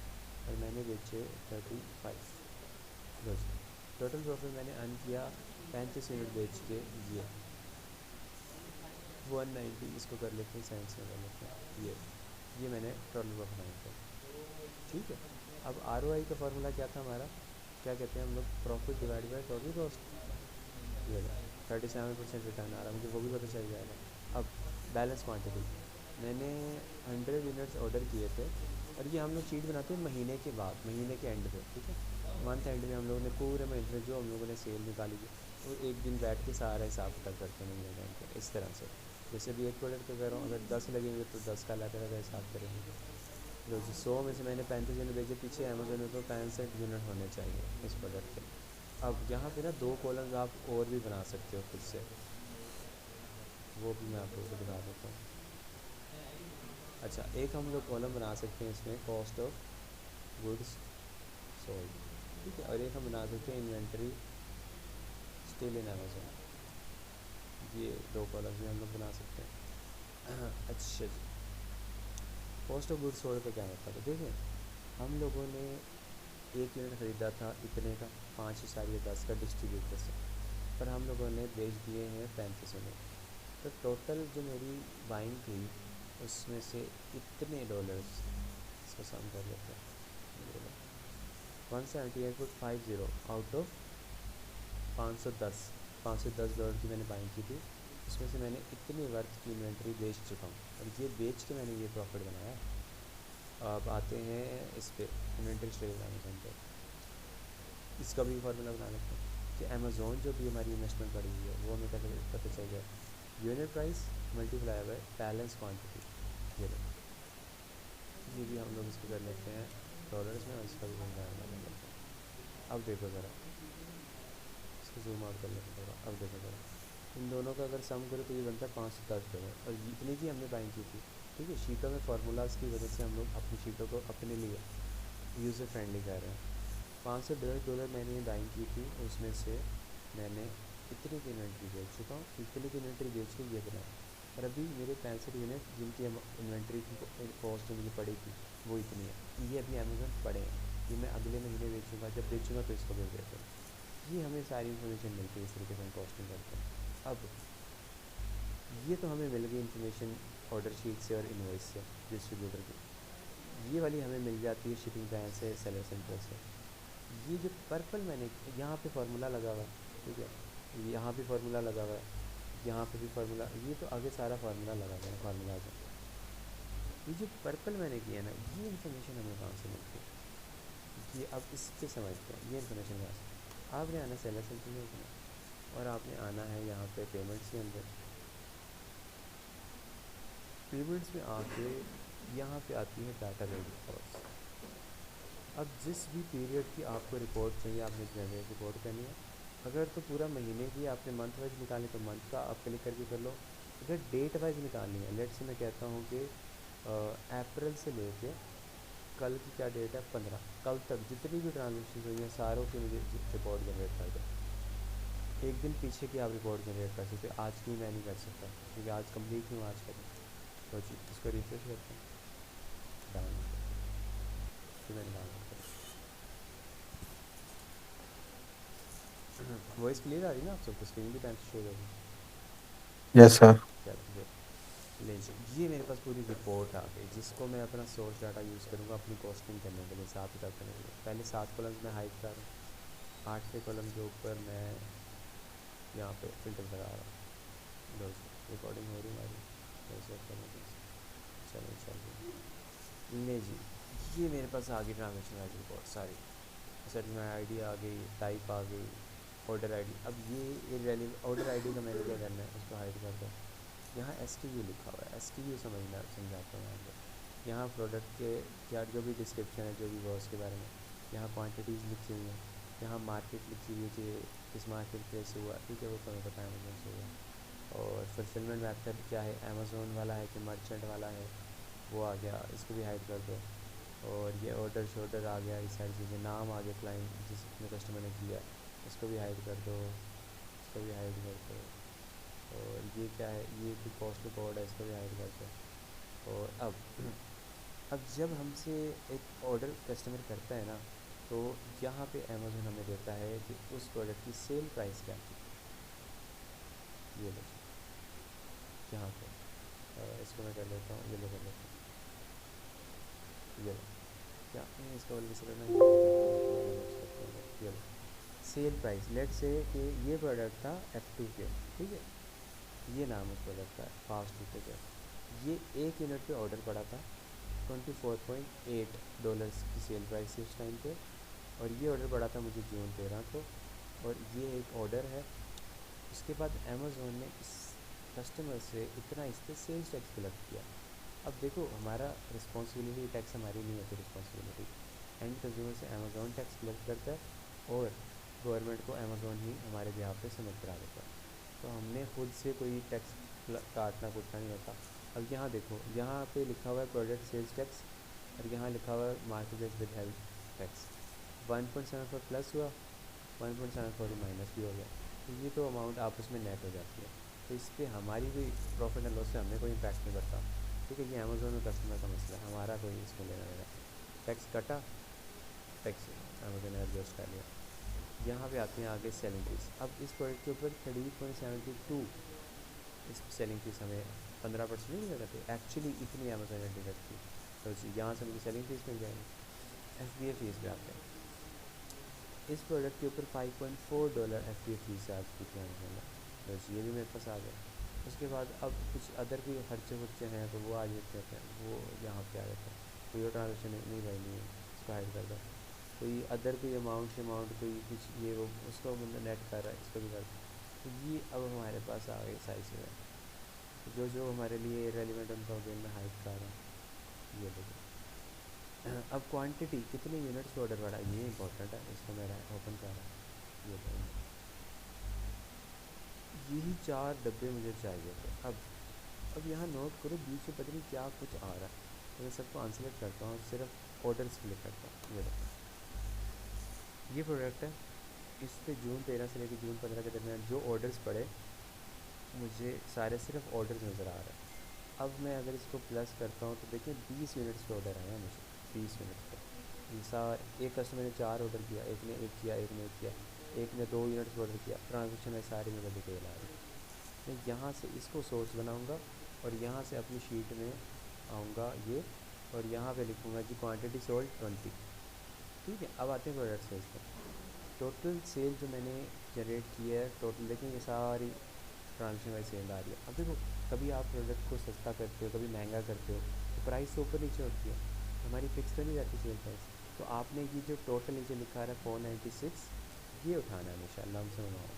और मैंने बेचे 35 रोज। टोटल प्रॉफिट मैंने अर्न किया 35 यूनिट बेच के, ये 190, इसको कर लेते हैं साइंस में कर लेते हैं, ये मैंने टोटल प्रॉफिट अर्न किया, ठीक है। अब आर का फार्मूला क्या था हमारा, क्या कहते हैं हम लोग, profit divide by total cost, ये 37% रिटर्न आ रहा है मुझे, वो भी पता चल जाएगा। अब बैलेंस क्वांटिटी, मैंने 100 यूनिट्स ऑर्डर किए थे, और ये हम लोग शीट बनाते हैं महीने के बाद, महीने के एंड पे, ठीक है। मंथ एंड में हम लोगों ने पूरे महीने जो हम लोगों ने सेल निकाली थी वो एक दिन बैठ के सारा हिसाब किताब करते हैं महीने के एंड पे, इस तरह से। जैसे भी एक प्रोडक्ट कर रहा हूँ, अगर 10 लगेंगे तो 10 का अलग अलग हिसाब करेंगे। जो 100 में से मैंने 35 यूनिट भेजे, पीछे अमेजोन में तो 65 यूनिट होने चाहिए इस प्रोडक्ट के। अब यहाँ पे ना 2 कॉलम्स आप और भी बना सकते हो खुद से, वो भी मैं आपको दिखा देता हूँ। अच्छा, एक हम लोग कॉलम बना सकते हैं इसमें कॉस्ट ऑफ गुड्स सोल्ड, ठीक है, और एक हम बना सकते हैं इन्वेंट्री स्टिल इन अमेजोन, ये 2 कॉलम्स भी हम लोग बना सकते हैं। अच्छा जी, कॉस्ट ऑफ गुड्स सोल्ड का क्या मतलब है, देखें हम लोगों ने एक यूनिट ख़रीदा था इतने का, 5.10 का डिस्ट्रीब्यूटर से, पर हम लोगों ने बेच दिए हैं 35 यूनिट, तो टोटल जो मेरी बाइंग थी उसमें से इतने डॉलर्स, इसको सम कर लेते हैं, 178.50 आउट ऑफ 510 डॉलर की मैंने बाइंग की थी, उसमें से मैंने इतने वर्थ की इन्वेंट्री बेच चुका हूँ, और ये बेच के मैंने ये प्रॉफिट बनाया है। अब आते हैं इस पर इन्वेंट्री स्टेज अमेजोन पे, इसका भी फार्मूला बना लेते हैं कि अमेज़ोन जो भी हमारी इन्वेस्टमेंट बढ़ी हुई है वो हमें कैसे पता चल जाए, unit price multiply by balance quantity, ये लो। ये भी हम लोग इसको कर लेते हैं डॉलर्स में, और इसका भी फार्मूला कर लेते हैं। अब देखो ज़रा, इसको जूम आउट कर लेते हैं थोड़ा, अब देखो ज़रा, इन दोनों का अगर सम करो तो ये बनता है $510, और इतनी की हमने बाइंग की थी। ठीक है, शीटों में फार्मूलाज की वजह से हम लोग अपनी शीटों को अपने लिए यूज़र फ्रेंडली कर रहे हैं। $510 मैंने बाइंग की थी, उसमें से मैंने इतनी की इन्वेंट्री बेच चुका हूँ, इतनी की इन्वेंट्री बेच के ये बनाया। और अभी मेरे 65 यूनिट जिनकी इन्वेंट्री की कॉस्ट मुझे पड़ी थी वो इतनी है, ये अभी अमेज़न पड़े हैं, ये मैं अगले महीने बेचूंगा, जब बेचूंगा तो इसको बेच देता हूँ। ये हमें सारी इन्फॉर्मेशन मिलती है, इस तरीके से हम कॉस्टिंग करते हैं। अब ये तो हमें मिल गई इन्फॉर्मेशन ऑर्डर शीट से और इनवॉइस से डिस्ट्रीब्यूटर की, ये वाली हमें मिल जाती है शिपिंग बैंक से, सेलर सेंटर से। ये जो पर्पल मैंने यहाँ पे फार्मूला लगा हुआ है, ठीक है, यहाँ पे फार्मूला लगा हुआ है, यहाँ पे भी फार्मूला, ये तो आगे सारा फार्मूला लगा हुआ है, फार्मूला है। ये जो पर्पल मैंने किया ना, ये इन्फॉर्मेशन हमें कहाँ से मिलती है, ये अब इस पे समझते हैं ये इन्फॉर्मेशन कहाँ से। आपने आना सेलर सेंटर में उतना, और आपने आना है यहाँ पे पेमेंट्स के अंदर। पेमेंट्स में आके यहाँ पे आती है डाटा रिपोर्ट्स। अब जिस भी पीरियड की आपको रिपोर्ट चाहिए आपने जनरेट रिपोर्ट करनी है। अगर तो पूरा महीने की आपने मंथ वाइज निकालनी तो मंथ का आप क्लिक करके कर लो। अगर डेट वाइज निकालनी है, लेट से मैं कहता हूँ कि अप्रैल से लेके कल की क्या डेट है 15, कल तक जितनी भी ट्रांजेक्शन हुई हैं सारों की मुझे रिपोर्ट जनरेट कर दो। एक दिन पीछे की आप रिपोर्ट जनरेट कर सकते हो, आज की मैं नहीं कर सकता क्योंकि आज कंप्लीट नहीं हुआ, आज करें तो जी इसको रिफ्रेश करते हैं, डाउन फिर मैंने डाउनलोड करा। वॉइस क्लियर आ रही है ना आप सबको, स्क्रीन भी टाइम से शो होगी। Yes sir. चलो लीजिए, ये मेरे पास पूरी रिपोर्ट आ गई जिसको मैं अपना सोर्स डाटा यूज़ करूँगा अपनी कॉस्टिंग करने के लिए, हिसाब किताब करने के लिए। पहले 7 कॉलम्स में हाइड कर रहा हूँ, 8वें कॉलम के ऊपर मैं यहाँ पे फिल्टर लगा रहा हूँ। लो रिकॉर्डिंग हो रही हमारी, चलो चल रही ले जी। ये मेरे पास आ गई ट्रांजेक्शन वाइज रिपोर्ट सारी, सेटलमेंट आईडी आ गई, टाइप आ गई, ऑर्डर आईडी। अब ये ऑर्डर आईडी का मैंने क्या करना है, उसको हाइड कर दो। यहाँ SKU लिखा हुआ है, SKU समझाता हूँ यहाँ पे। यहाँ प्रोडक्ट के क्या जो भी डिस्क्रिप्शन है, जो भी वो उसके बारे में, यहाँ क्वांटिटीज़ लिखी हुई हैं, यहाँ मार्केट लिखी हुई है कि किस मार्केट प्लेस से हुआ, ठीक है वो तो हमें पता है अमेजोन से हुआ। और फुलफिलमेंट मेथड क्या है, अमेज़ोन वाला है कि मर्चेंट वाला है, वो आ गया, इसको भी हाइड कर दो। और ये ऑर्डर शोर्डर आ गया, ये सारी चीज़ें, नाम आ गया क्लाइंट जिसने कस्टमर ने किया, इसको भी हाइड कर दो, इसको भी हाइड कर दो। और ये क्या है, ये भी कॉस्ट रिकॉर्ड है, इसको भी हाइड कर दो। और अब जब हमसे एक ऑर्डर कस्टमर करता है ना, तो यहाँ पे अमेज़न हमें देता है कि उस प्रोडक्ट की सेल प्राइस क्या थी। ये लो यहाँ पे इसको मैं कर लेता हूँ, ये लो कर लेता हूँ, ये लो क्या नहीं, इसका वाले से करना, ये लो सेल प्राइस। लेट से कि ये प्रोडक्ट था F2 के, ठीक है, ये नाम उस प्रोडक्ट का है, फास्ट फूड के। ये 1 यूनिट पे ऑर्डर पड़ा था, $24.8 की सेल प्राइस थी उस टाइम पे। और ये ऑर्डर पड़ा था मुझे जून 13 को, और ये एक ऑर्डर है। उसके बाद अमेज़ोन ने इस कस्टमर से इतना इस पर सेल्स टैक्स कलेक्ट किया। अब देखो हमारा रिस्पॉन्सिबिलिटी, टैक्स हमारी नहीं होती रिस्पॉन्सिबिलिटी, एंड कंज्यूमर से अमेज़ोन टैक्स कलेक्ट करता है और गवर्नमेंट को अमेज़ोन ही हमारे बिहाफ पे सबमिट करा देता है। तो हमने खुद से कोई टैक्स काटना कुटना नहीं होता। अब यहाँ देखो, यहाँ पे लिखा हुआ है प्रोडक्ट सेल्स टैक्स, और यहाँ लिखा हुआ है market place with health tax. 1.74 plus हुआ, 1.74 माइनस भी हो गया, तो ये तो अमाउंट आपस में नेट हो जाती है। तो इस पर हमारी भी प्रॉफिट एंड लॉस से हमें कोई इम्पैक्ट नहीं पड़ता, ठीक है। ये अमेज़ोन और कस्टमर का मसला है, हमारा कोई इसमें लेना देना। टैक्स कटा, टैक्स अमेज़ोन ने एडजस्ट कर लिया। यहाँ पे आते हैं आगे सेलिंग फीस। अब इस प्रोडक्ट के ऊपर 30.72 इस सेलिंग फीस हमें 15% नहीं मिल जाती, एक्चुअली इतनी अमेज़ोन ने डिडक्ट की। तो यहाँ से मुझे सेलिंग फीस मिल जाएगी। FBA फीस पे आते हैं, इस प्रोडक्ट के ऊपर $5.4 FBA फीस चार्ज की थी अमेज़ोन ने, तो ये भी मेरे पास आ गया। उसके बाद अब कुछ अदर भी खर्चे वर्चे हैं तो वो आ जाते हैं, वो यहाँ पे आ जाता है। कोई और ट्रांजेक्शन नहीं भाई नहीं है, इसको हाइड कर दो। कोई अदर कोई अमाउंट कोई कुछ ये वो उसको मतलब नेट कर रहा है, इसको भी कर दो। तो ये अब हमारे पास आ गई सारी चीज़ें, तो जो जो हमारे लिए रेलिवेंट उनका अगेन मैं हाइड कर रहा हूँ। ये देखो अब क्वांटिटी कितने यूनिट्स पे ऑर्डर पड़ा, ये इंपॉर्टेंट है, इसको मेरा ओपन कर रहा है। ये देखो, यही 4 डब्बे मुझे चाहिए थे। अब यहाँ नोट करो बीच में पता नहीं क्या कुछ आ रहा है, तो मैं सबको अनसेलेक्ट करता हूँ, सिर्फ ऑर्डर्स क्लिक करता हूँ। ये देखो, ये प्रोडक्ट है, इस पे जून 13 से लेकर जून 15 के दरमियान जो ऑर्डर्स पड़े मुझे सारे सिर्फ ऑर्डर्स नज़र आ रहे हैं। अब मैं अगर इसको प्लस करता हूँ तो देखिए 20 यूनिट्स पे ऑर्डर आया मुझे, 20 यूनिट्स पे। ये सार एक कस्टमर ने 4 ऑर्डर किया, एक ने 1 किया, एक ने 1 किया, एक ने 2 यूनिट्स पे ऑर्डर किया। ट्रांजेक्शन में सारी मेरे डिटेल आ रही है। मैं यहाँ से इसको सोर्स बनाऊँगा और यहाँ से अपनी शीट में आऊँगा ये, और यहाँ पे लिखूँगा जी क्वांटिटी सोल्ड 20। ठीक है, अब आते हैं प्रोडक्ट सेल्स पर। टोटल सेल जो मैंने जनरेट की है, टोटल देखें ये सारी ट्रांजेक्शन वाइज सेल आ रही है। अब देखो, कभी आप प्रोडक्ट को सस्ता करते हो, कभी महंगा करते हो, तो प्राइस तो ऊपर नीचे होती है, हमारी फिक्स तो नहीं रहती सेल प्राइस। तो आपने ये जो टोटल नीचे लिखा है 496, ये उठाना है हमेशा, लम सम अमाउंट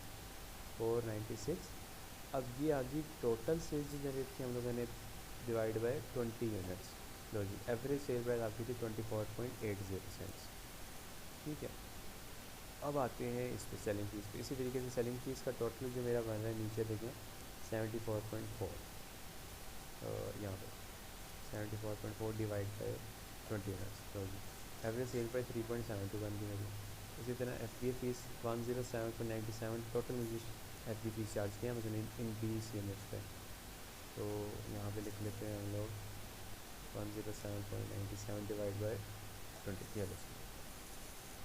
496। अब ये आ गई टोटल सेल्स जो जनरेट की हम लोगों ने, डिवाइड बाय 20 यूनिट्स। लो जी, एवरेज सेल प्राइस आपकी थी 24.80 सेंट्स। ठीक है, अब आते हैं इस पर सेलिंग फीस पे। इसी तरीके से सेलिंग फीस का टोटल जो मेरा बन रहा है नीचे देखें 74.4, यहाँ पे 74.4 डिवाइड बाई 20 यूनिट्स। तो एवरेज सेल प्राइस 3.72 बन गई मेरी। इसी तरह एफ बी ए फीस 107.97 टोटल मुझे एफ बी फीस चार्ज किया मुझे इन 20 यूनिट्स पे। तो यहाँ पे लिख लेते हैं हम लोग 107.97 डिवाइड बाई 20।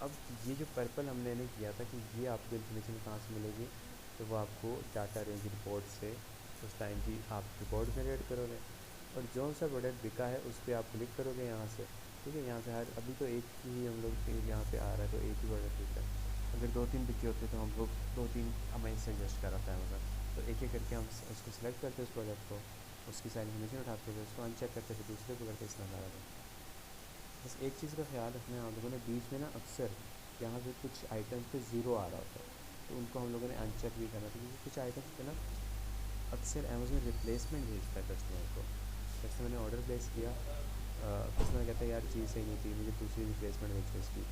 अब ये जो पर्पल हमने नहीं किया था कि ये आपको इन्फॉर्मेशन कहाँ से मिलेगी, तो वो आपको डाटा रेंज रिपोर्ट से उस टाइम की आप रिपोर्ट जनरेट करोगे, और जो सा प्रोडक्ट बिका है उस पर आप क्लिक करोगे यहाँ से। ठीक है, यहाँ से हर अभी तो एक ही हम लोग यहाँ पे आ रहा है, तो एक ही प्रोडक्ट बिका है। अगर 2-3 बिके होते तो हम लोग 2-3 हमें सजेस्ट कराता है मतलब, तो एक एक करके हम उसको सिलेक्ट करते उस प्रोडक्ट को, उसकी सारी इन्फॉर्मेशन उठाते हुए उसको अनचेक करते थे, दूसरे को करते इस्तेमाल आ रहा था। बस एक चीज़ का ख्याल रखना है आप लोगों ने, बीच में ना अक्सर यहाँ पे कुछ आइटम्स पे ज़ीरो आ रहा होता है, तो उनको हम लोगों ने अनचेक भी करना था, क्योंकि कुछ आइटम्स पे ना अक्सर अमेज़न रिप्लेसमेंट भेजता है कस्टमर को। कस्टमर ने ऑर्डर प्लेस किया, कस्टमर कहता है यार चीज़ सही नहीं थी, मुझे दूसरी रिप्लेसमेंट भेजो इसकी,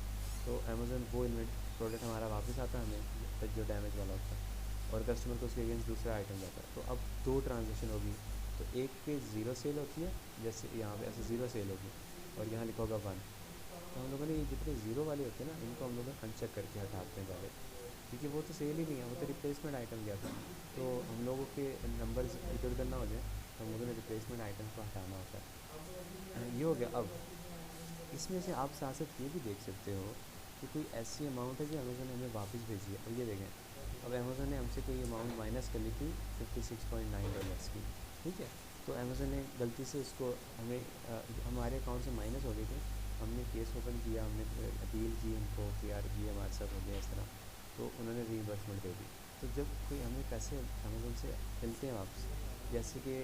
तो अमेज़न वो प्रोडक्ट हमारा वापस आता है हमें जो डैमेज वाला होता है, और कस्टमर को उसके अगेंस्ट दूसरा आइटम जाता है। तो अब 2 ट्रांजेक्शन होगी, तो एक पे ज़ीरो सेल होती है, जैसे यहाँ पे ऐसे ज़ीरो सेल होगी, और यहाँ लिखा होगा 1। तो हम लोगों ने ये जितने ज़ीरो वाले होते हैं ना, इनको हम लोग अनचेक करके हटाते हैं पहले, क्योंकि वो तो सेल ही नहीं है, वो तो रिप्लेसमेंट आइटम गया था। तो हम लोगों के नंबर्स इधर उधर ना हो जाए, तो हम लोगों ने रिप्लेसमेंट आइटम को हटाना होता है। ये हो गया। अब इसमें से आप साथ साथ ये भी देख सकते हो कि कोई ऐसी अमाउंट है जो अमेज़न ने हमें वापस भेजी है। अब ये देखें, अब अमेज़न ने हमसे कोई अमाउंट माइनस कर ली थी $56.9 की। ठीक है, तो अमेज़न ने गलती से इसको हमें हमारे अकाउंट से माइनस हो गई थी। हमने केस ओपन किया, हमने अपील की उनको कि यार ये हमारे साथ हो गया इस तरह, तो उन्होंने रीइंबर्समेंट दे दी। तो जब कोई हमें पैसे अमेज़न से मिलते हैं वापस, जैसे कि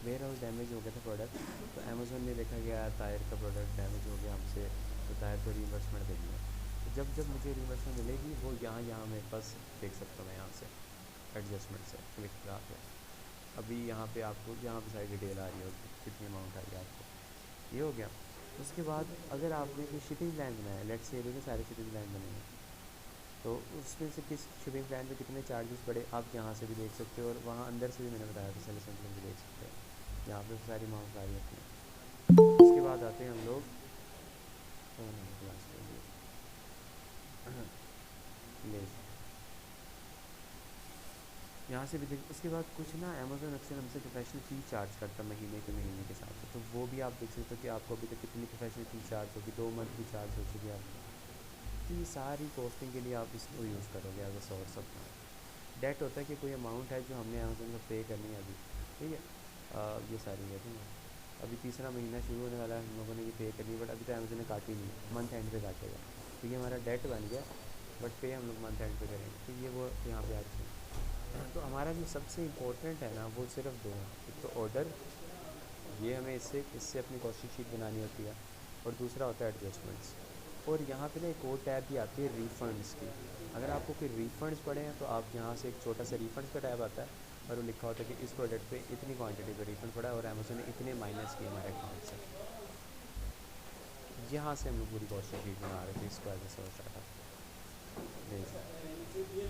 वेयर हाउस डैमेज हो गया था प्रोडक्ट, तो अमेज़न ने देखा कि यार ताहिर का प्रोडक्ट डैमेज हो गया हमसे, तो ताहिर को रीइंबर्समेंट देनी है। तो जब मुझे रीइंबर्समेंट मिलेगी वो यहाँ मेरे पास देख सकता हूँ मैं, यहाँ से एडजस्टमेंट से क्लिक करा के अभी यहाँ पे आपको यहाँ पे सारी डिटेल आ रही होगी कितनी अमाउंट आई है आपको। ये हो गया। उसके बाद अगर आपने कोई शिपिंग प्लान बनाया, लेट्स से देखिए सारे शिपिंग प्लान बने हैं, तो उसमें से किस शिपिंग प्लान पे कितने चार्जेस पड़े आप यहाँ से भी देख सकते हो, और वहाँ अंदर से भी मैंने बताया था सेल सेंटर भी देख सकते हो, यहाँ पे सारी अमाउंट आ रही होती है। उसके बाद आते हैं हम लोग क्लास के लिए ले यहाँ से भी देख। उसके बाद कुछ ना अमेज़न अक्सर हमसे प्रोफेशनल फ़ी चार्ज करता है महीने के के हिसाब से, तो वो भी आप देख सकते हो कि आपको अभी तक कितनी प्रोफेशनल फ़ी चार्ज होगी, 2 मंथ की चार्ज हो चुकी है आपको। तो ये सारी कॉस्टिंग के लिए आप इसको यूज़ करोगे as a source of. Date होता है कि कोई अमाउंट है जो हमने अमेज़न को पे करनी है अभी। ठीक है, ये सारी है ठीक है। अभी तीसरा महीना शुरू होने वाला है, हम लोगों ने ये पे करनी है, बट अभी तो अमेज़न ने काटी नहीं है, मंथ एंड पे काटेगा। तो ये हमारा डेट बन गया, बट पे हम लोग मंथ एंड पे करेंगे, तो ये वो यहाँ पे आ चुकी है। तो हमारा जो सबसे इम्पोर्टेंट है ना, वो सिर्फ 2 हैं। एक तो ऑर्डर, ये हमें इससे अपनी कॉस्टिंग शीट बनानी होती है, और दूसरा होता है एडजस्टमेंट्स। और यहाँ पे ना एक और टैब भी आती है रिफ़ंड्स की। अगर आपको कोई रिफ़ंड्स पड़े हैं तो आप यहाँ से एक छोटा सा रिफ़ंड्स का टैब आता है, और वो लिखा होता है कि इस प्रोडक्ट पे इतनी क्वांटिटी पे रिफ़ंड पड़ा है और अमेज़न ने इतने माइनस किए हमारे अकाउंट से। यहाँ से हम लोग पूरी कॉस्टिंग शीट बना रहे थे, इसको एज ए सोर्स डाटा,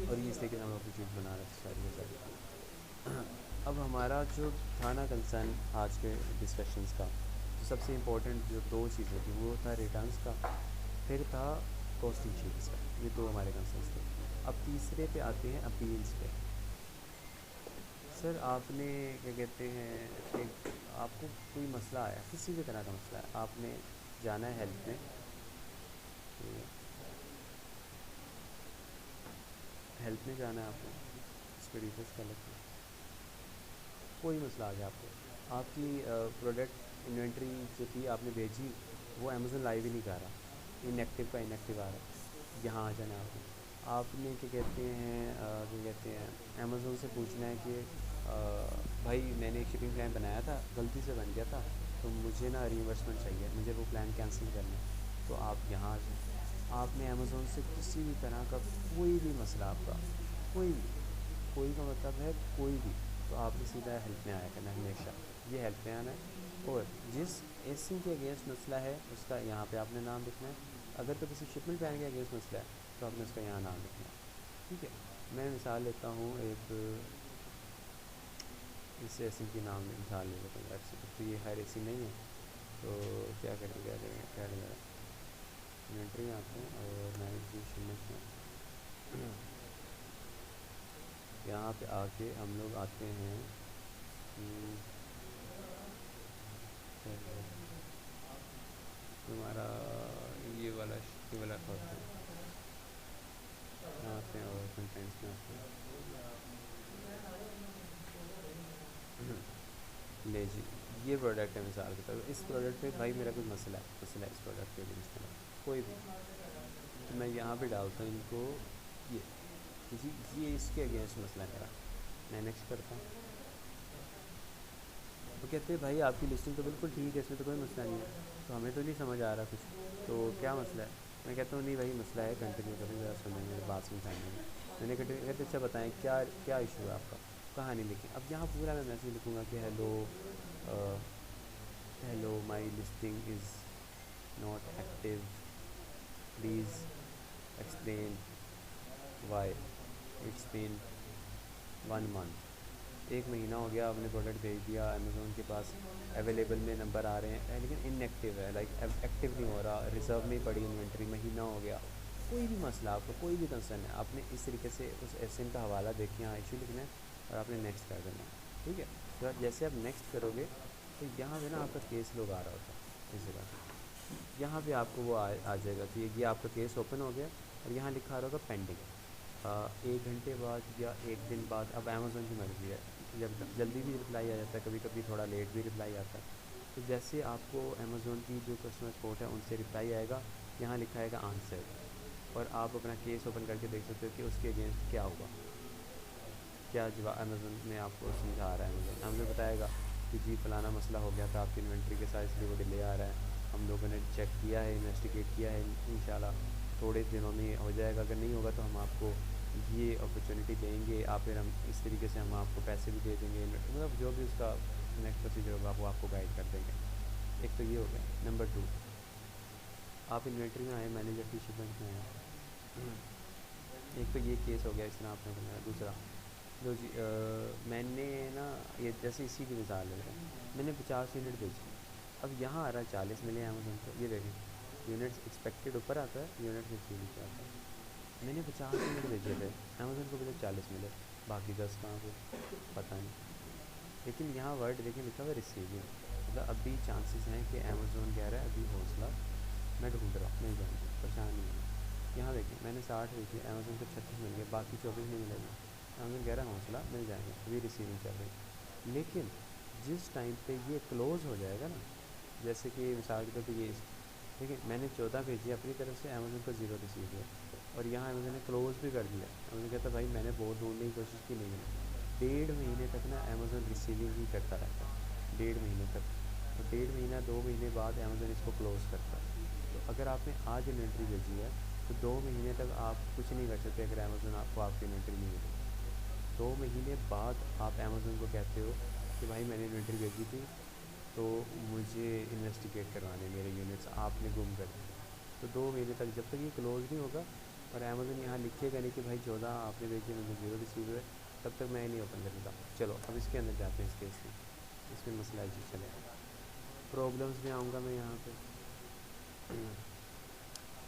और ये इस तरीके से हम लोग की शीट बना रहे थे सारी के सारी। अब हमारा जो था ना कंसर्न आज के डिस्कशंस का, तो सबसे इम्पोर्टेंट जो दो चीज़ें थी वो था रिटर्न्स का, फिर था कॉस्टिंग शीट्स का। ये दो हमारे कंसर्न्स थे। अब तीसरे पे आते हैं अपील्स पे। सर आपने क्या कहते हैं, एक आपको कोई मसला आया, किसी भी तरह का मसला है, आपने जाना है हेल्प में, ठीक है, हेल्प में जाना है आपने, इस पर रिफ्रेश कर लेते हैं। कोई मसला आ गया आपको, आपकी प्रोडक्ट इन्वेंट्री जो थी आपने भेजी, वो अमेज़न लाइव ही नहीं कर रहा, इनएक्टिव का इनएक्टिव आ रहा है। यहाँ आ जाना है आपने क्या कहते हैं, क्या कहते हैं, अमेज़ोन से पूछना है कि भाई मैंने एक शिपिंग प्लान बनाया था, गलती से बन गया था, तो मुझे ना रीइंबर्समेंट चाहिए, मुझे वो प्लान कैंसिल करना है। तो आप यहाँ आ जाए, आपने अमेज़ोन से किसी भी तरह का कोई भी मसला आपका, कोई भी, कोई का मतलब है कोई भी, तो आपने सीधा हेल्प में आया करना है हमेशा। ये हेल्प में आना है, और जिस एसिंग के अगेंस्ट मसला है उसका यहाँ पे आपने नाम लिखना है। अगर तो किसी शिपमेंट प्लान के अगेंस्ट मसला है तो आपने उसका यहाँ नाम लिखना है। ठीक है, मैं मिसाल लेता हूँ एक, इस एसिंग की नाम मिसाल ले लेता हूँ, वैसे तो ये हर एसिंग नहीं है, तो क्या करेंगे क्या करेंगे क्या करेंगे, इन्वेंट्री में आते हैं और मैनेज शिपमेंट में यहाँ पे आके हम लोग आते हैं, हमारा ये वाला करते हैं, यहाँ आते हैं और कंटेंट्स में आते हैं। ले जी, ये प्रोडक्ट है मिसाल के तौर पर, इस प्रोडक्ट पे भाई मेरा कोई मसला है इस प्रोडक्ट के अगेंस्ट में कोई भी, तो मैं यहाँ पे डालता हूँ इनको, ये जी, ये इसके अगेंस्ट मसला है मेरा, मैं नेक्स्ट करता हूँ। तो कहते हैं भाई आपकी लिस्टिंग तो बिल्कुल ठीक है, इसमें तो कोई मसला नहीं है, तो हमें तो नहीं समझ आ रहा कुछ, तो क्या मसला है। मैं कहता हूँ नहीं भाई मसला है, कंटिन्यू करें ज़रा, सुनेंगे बात समझाएंगे। मैंने कंटिन्यू कहते अच्छा बताएं क्या क्या इशू है आपका, कहानी लिखें। अब यहाँ पूरा मैं मैसेज लिखूँगा कि hello my listing is not active, please explain why, it's been 1 month, 1 महीना हो गया, आपने प्रोडक्ट भेज दिया, अमेज़ोन के पास अवेलेबल में नंबर आ रहे हैं लेकिन इनएक्टिव है, लाइक एक्टिव नहीं हो रहा, रिज़र्व में पड़ी इन्वेंट्री, महीना हो गया। कोई भी मसला आपको, कोई भी कंसर्न है, आपने इस तरीके से उस एसएन का हवाला देख के यहाँ इशू लिखना है और आपने नेक्स्ट कर देना है। ठीक है, तो जैसे आप नेक्स्ट करोगे तो यहाँ पे ना आपका केस लोग आ रहा होता है इस जगह पे, यहाँ पे आपको वो आ जाएगा कि ये आपका केस ओपन हो गया, और यहाँ लिखा रहा होगा पेंडिंग। 1 घंटे बाद या 1 दिन बाद, अब अमेज़ोन की मर्ज़ी है, जब जल्दी भी रिप्लाई आ जाता है, कभी कभी थोड़ा लेट भी रिप्लाई आता है। तो जैसे आपको अमेज़ोन की जो कस्टमर सपोर्ट है उनसे रिप्लाई आएगा, यहाँ लिखा आएगा आंसर, और आप अपना केस ओपन करके देख सकते हो कि उसके अगेंस्ट क्या हुआ, क्या जवाब अमेज़ोन में आपको समझा रहा है। अमेज़ोन बताएगा कि जी फ़लाना मसला हो गया था आपकी इन्वेंट्री के साथ, इसलिए वो डिले आ रहा है, हम लोगों ने चेक किया है, इन्वेस्टिगेट किया है, इंशाल्लाह थोड़े दिनों में हो जाएगा, अगर नहीं होगा तो हम आपको ये अपॉर्चुनिटी देंगे, आप फिर हम इस तरीके से हम आपको पैसे भी दे देंगे, मतलब जो भी उसका नेक्स्ट प्रोसीजर होगा वो आपको गाइड कर देंगे। एक तो ये हो गया। नंबर 2, आप इन्वेंट्री में आए, मैनेजर की शिपमेंट में आए, एक तो ये केस हो गया, इस तरह आपने बनाया। दूसरा, लो जी, मैंने ना, ये जैसे इसी की मिसाल ले रहे हैं, मैंने 50 यूनिट भेजी, अब यहाँ आ रहा है 40 मिले अमेज़ोन को, ये देखें यूनिट्स एक्सपेक्टेड ऊपर आता है, यूनिट्स रिसीव नीचे आता है। मैंने 50 यूनिट भेजे थे, अमेज़ोन को मुझे 40 मिले, बाकी 10 कहाँ पे पता नहीं। लेकिन यहाँ वर्ड देखें लिखा हुआ है रिसीविंग, मतलब अभी चांसेस हैं कि अमेज़ोन कह रहा है अभी हौसला, मैं ढूंढ रहा हूँ, मिल जाएंगे, परेशान नहीं है। यहाँ देखिए मैंने 60 भेजी, अमेज़ोन को 36 मिल गए, बाकी 24 नहीं मिलेगा। अमेज़ोन कह रहा है हौसला, मिल जाएंगे, अभी रिसीविंग चल रही। लेकिन जिस टाइम पे ये क्लोज़ हो जाएगा ना, जैसे कि मिसाल के तौर पर ये, देखिए मैंने 14 भेजी अपनी तरफ से, अमेज़ोन को 0 रिसीव हुआ, और यहाँ अमेज़ोन ने क्लोज़ भी कर दिया। अमेज़ोन कहता भाई मैंने बहुत ढूंढने की कोशिश की, नहीं मिला। 1.5 महीने तक ना अमेज़ोन रिसीविंग ही करता रहता है, 1.5 महीने तक, और 1.5 महीना 2 महीने बाद अमेज़ोन इसको क्लोज़ करता है। तो अगर आपने आज इन्वेंट्री भेजी है तो 2 महीने तक आप कुछ नहीं कर सकते अगर अमेज़ोन आपको आपकी इन्वेंट्री नहीं मिले। 2 महीने बाद आप अमेज़ोन को कहते हो कि भाई मैंने इन्वेंट्री भेजी थी, तो मुझे इन्वेस्टिगेट करवाने मेरे यूनिट्स आपने गुम कर दिए। तो 2 महीने तक जब तक ये क्लोज़ नहीं होगा, और अमेज़ोन यहाँ लिखेगा नहीं कि भाई 14 आपने भेजी, मुझे 0 रिसीव हुए, तब तक मैं नहीं ओपन करता। चलो अब इसके अंदर जाते हैं, इस केस में इसमें मसला है जी। चले प्रॉब्लम्स में आऊँगा मैं यहाँ पे,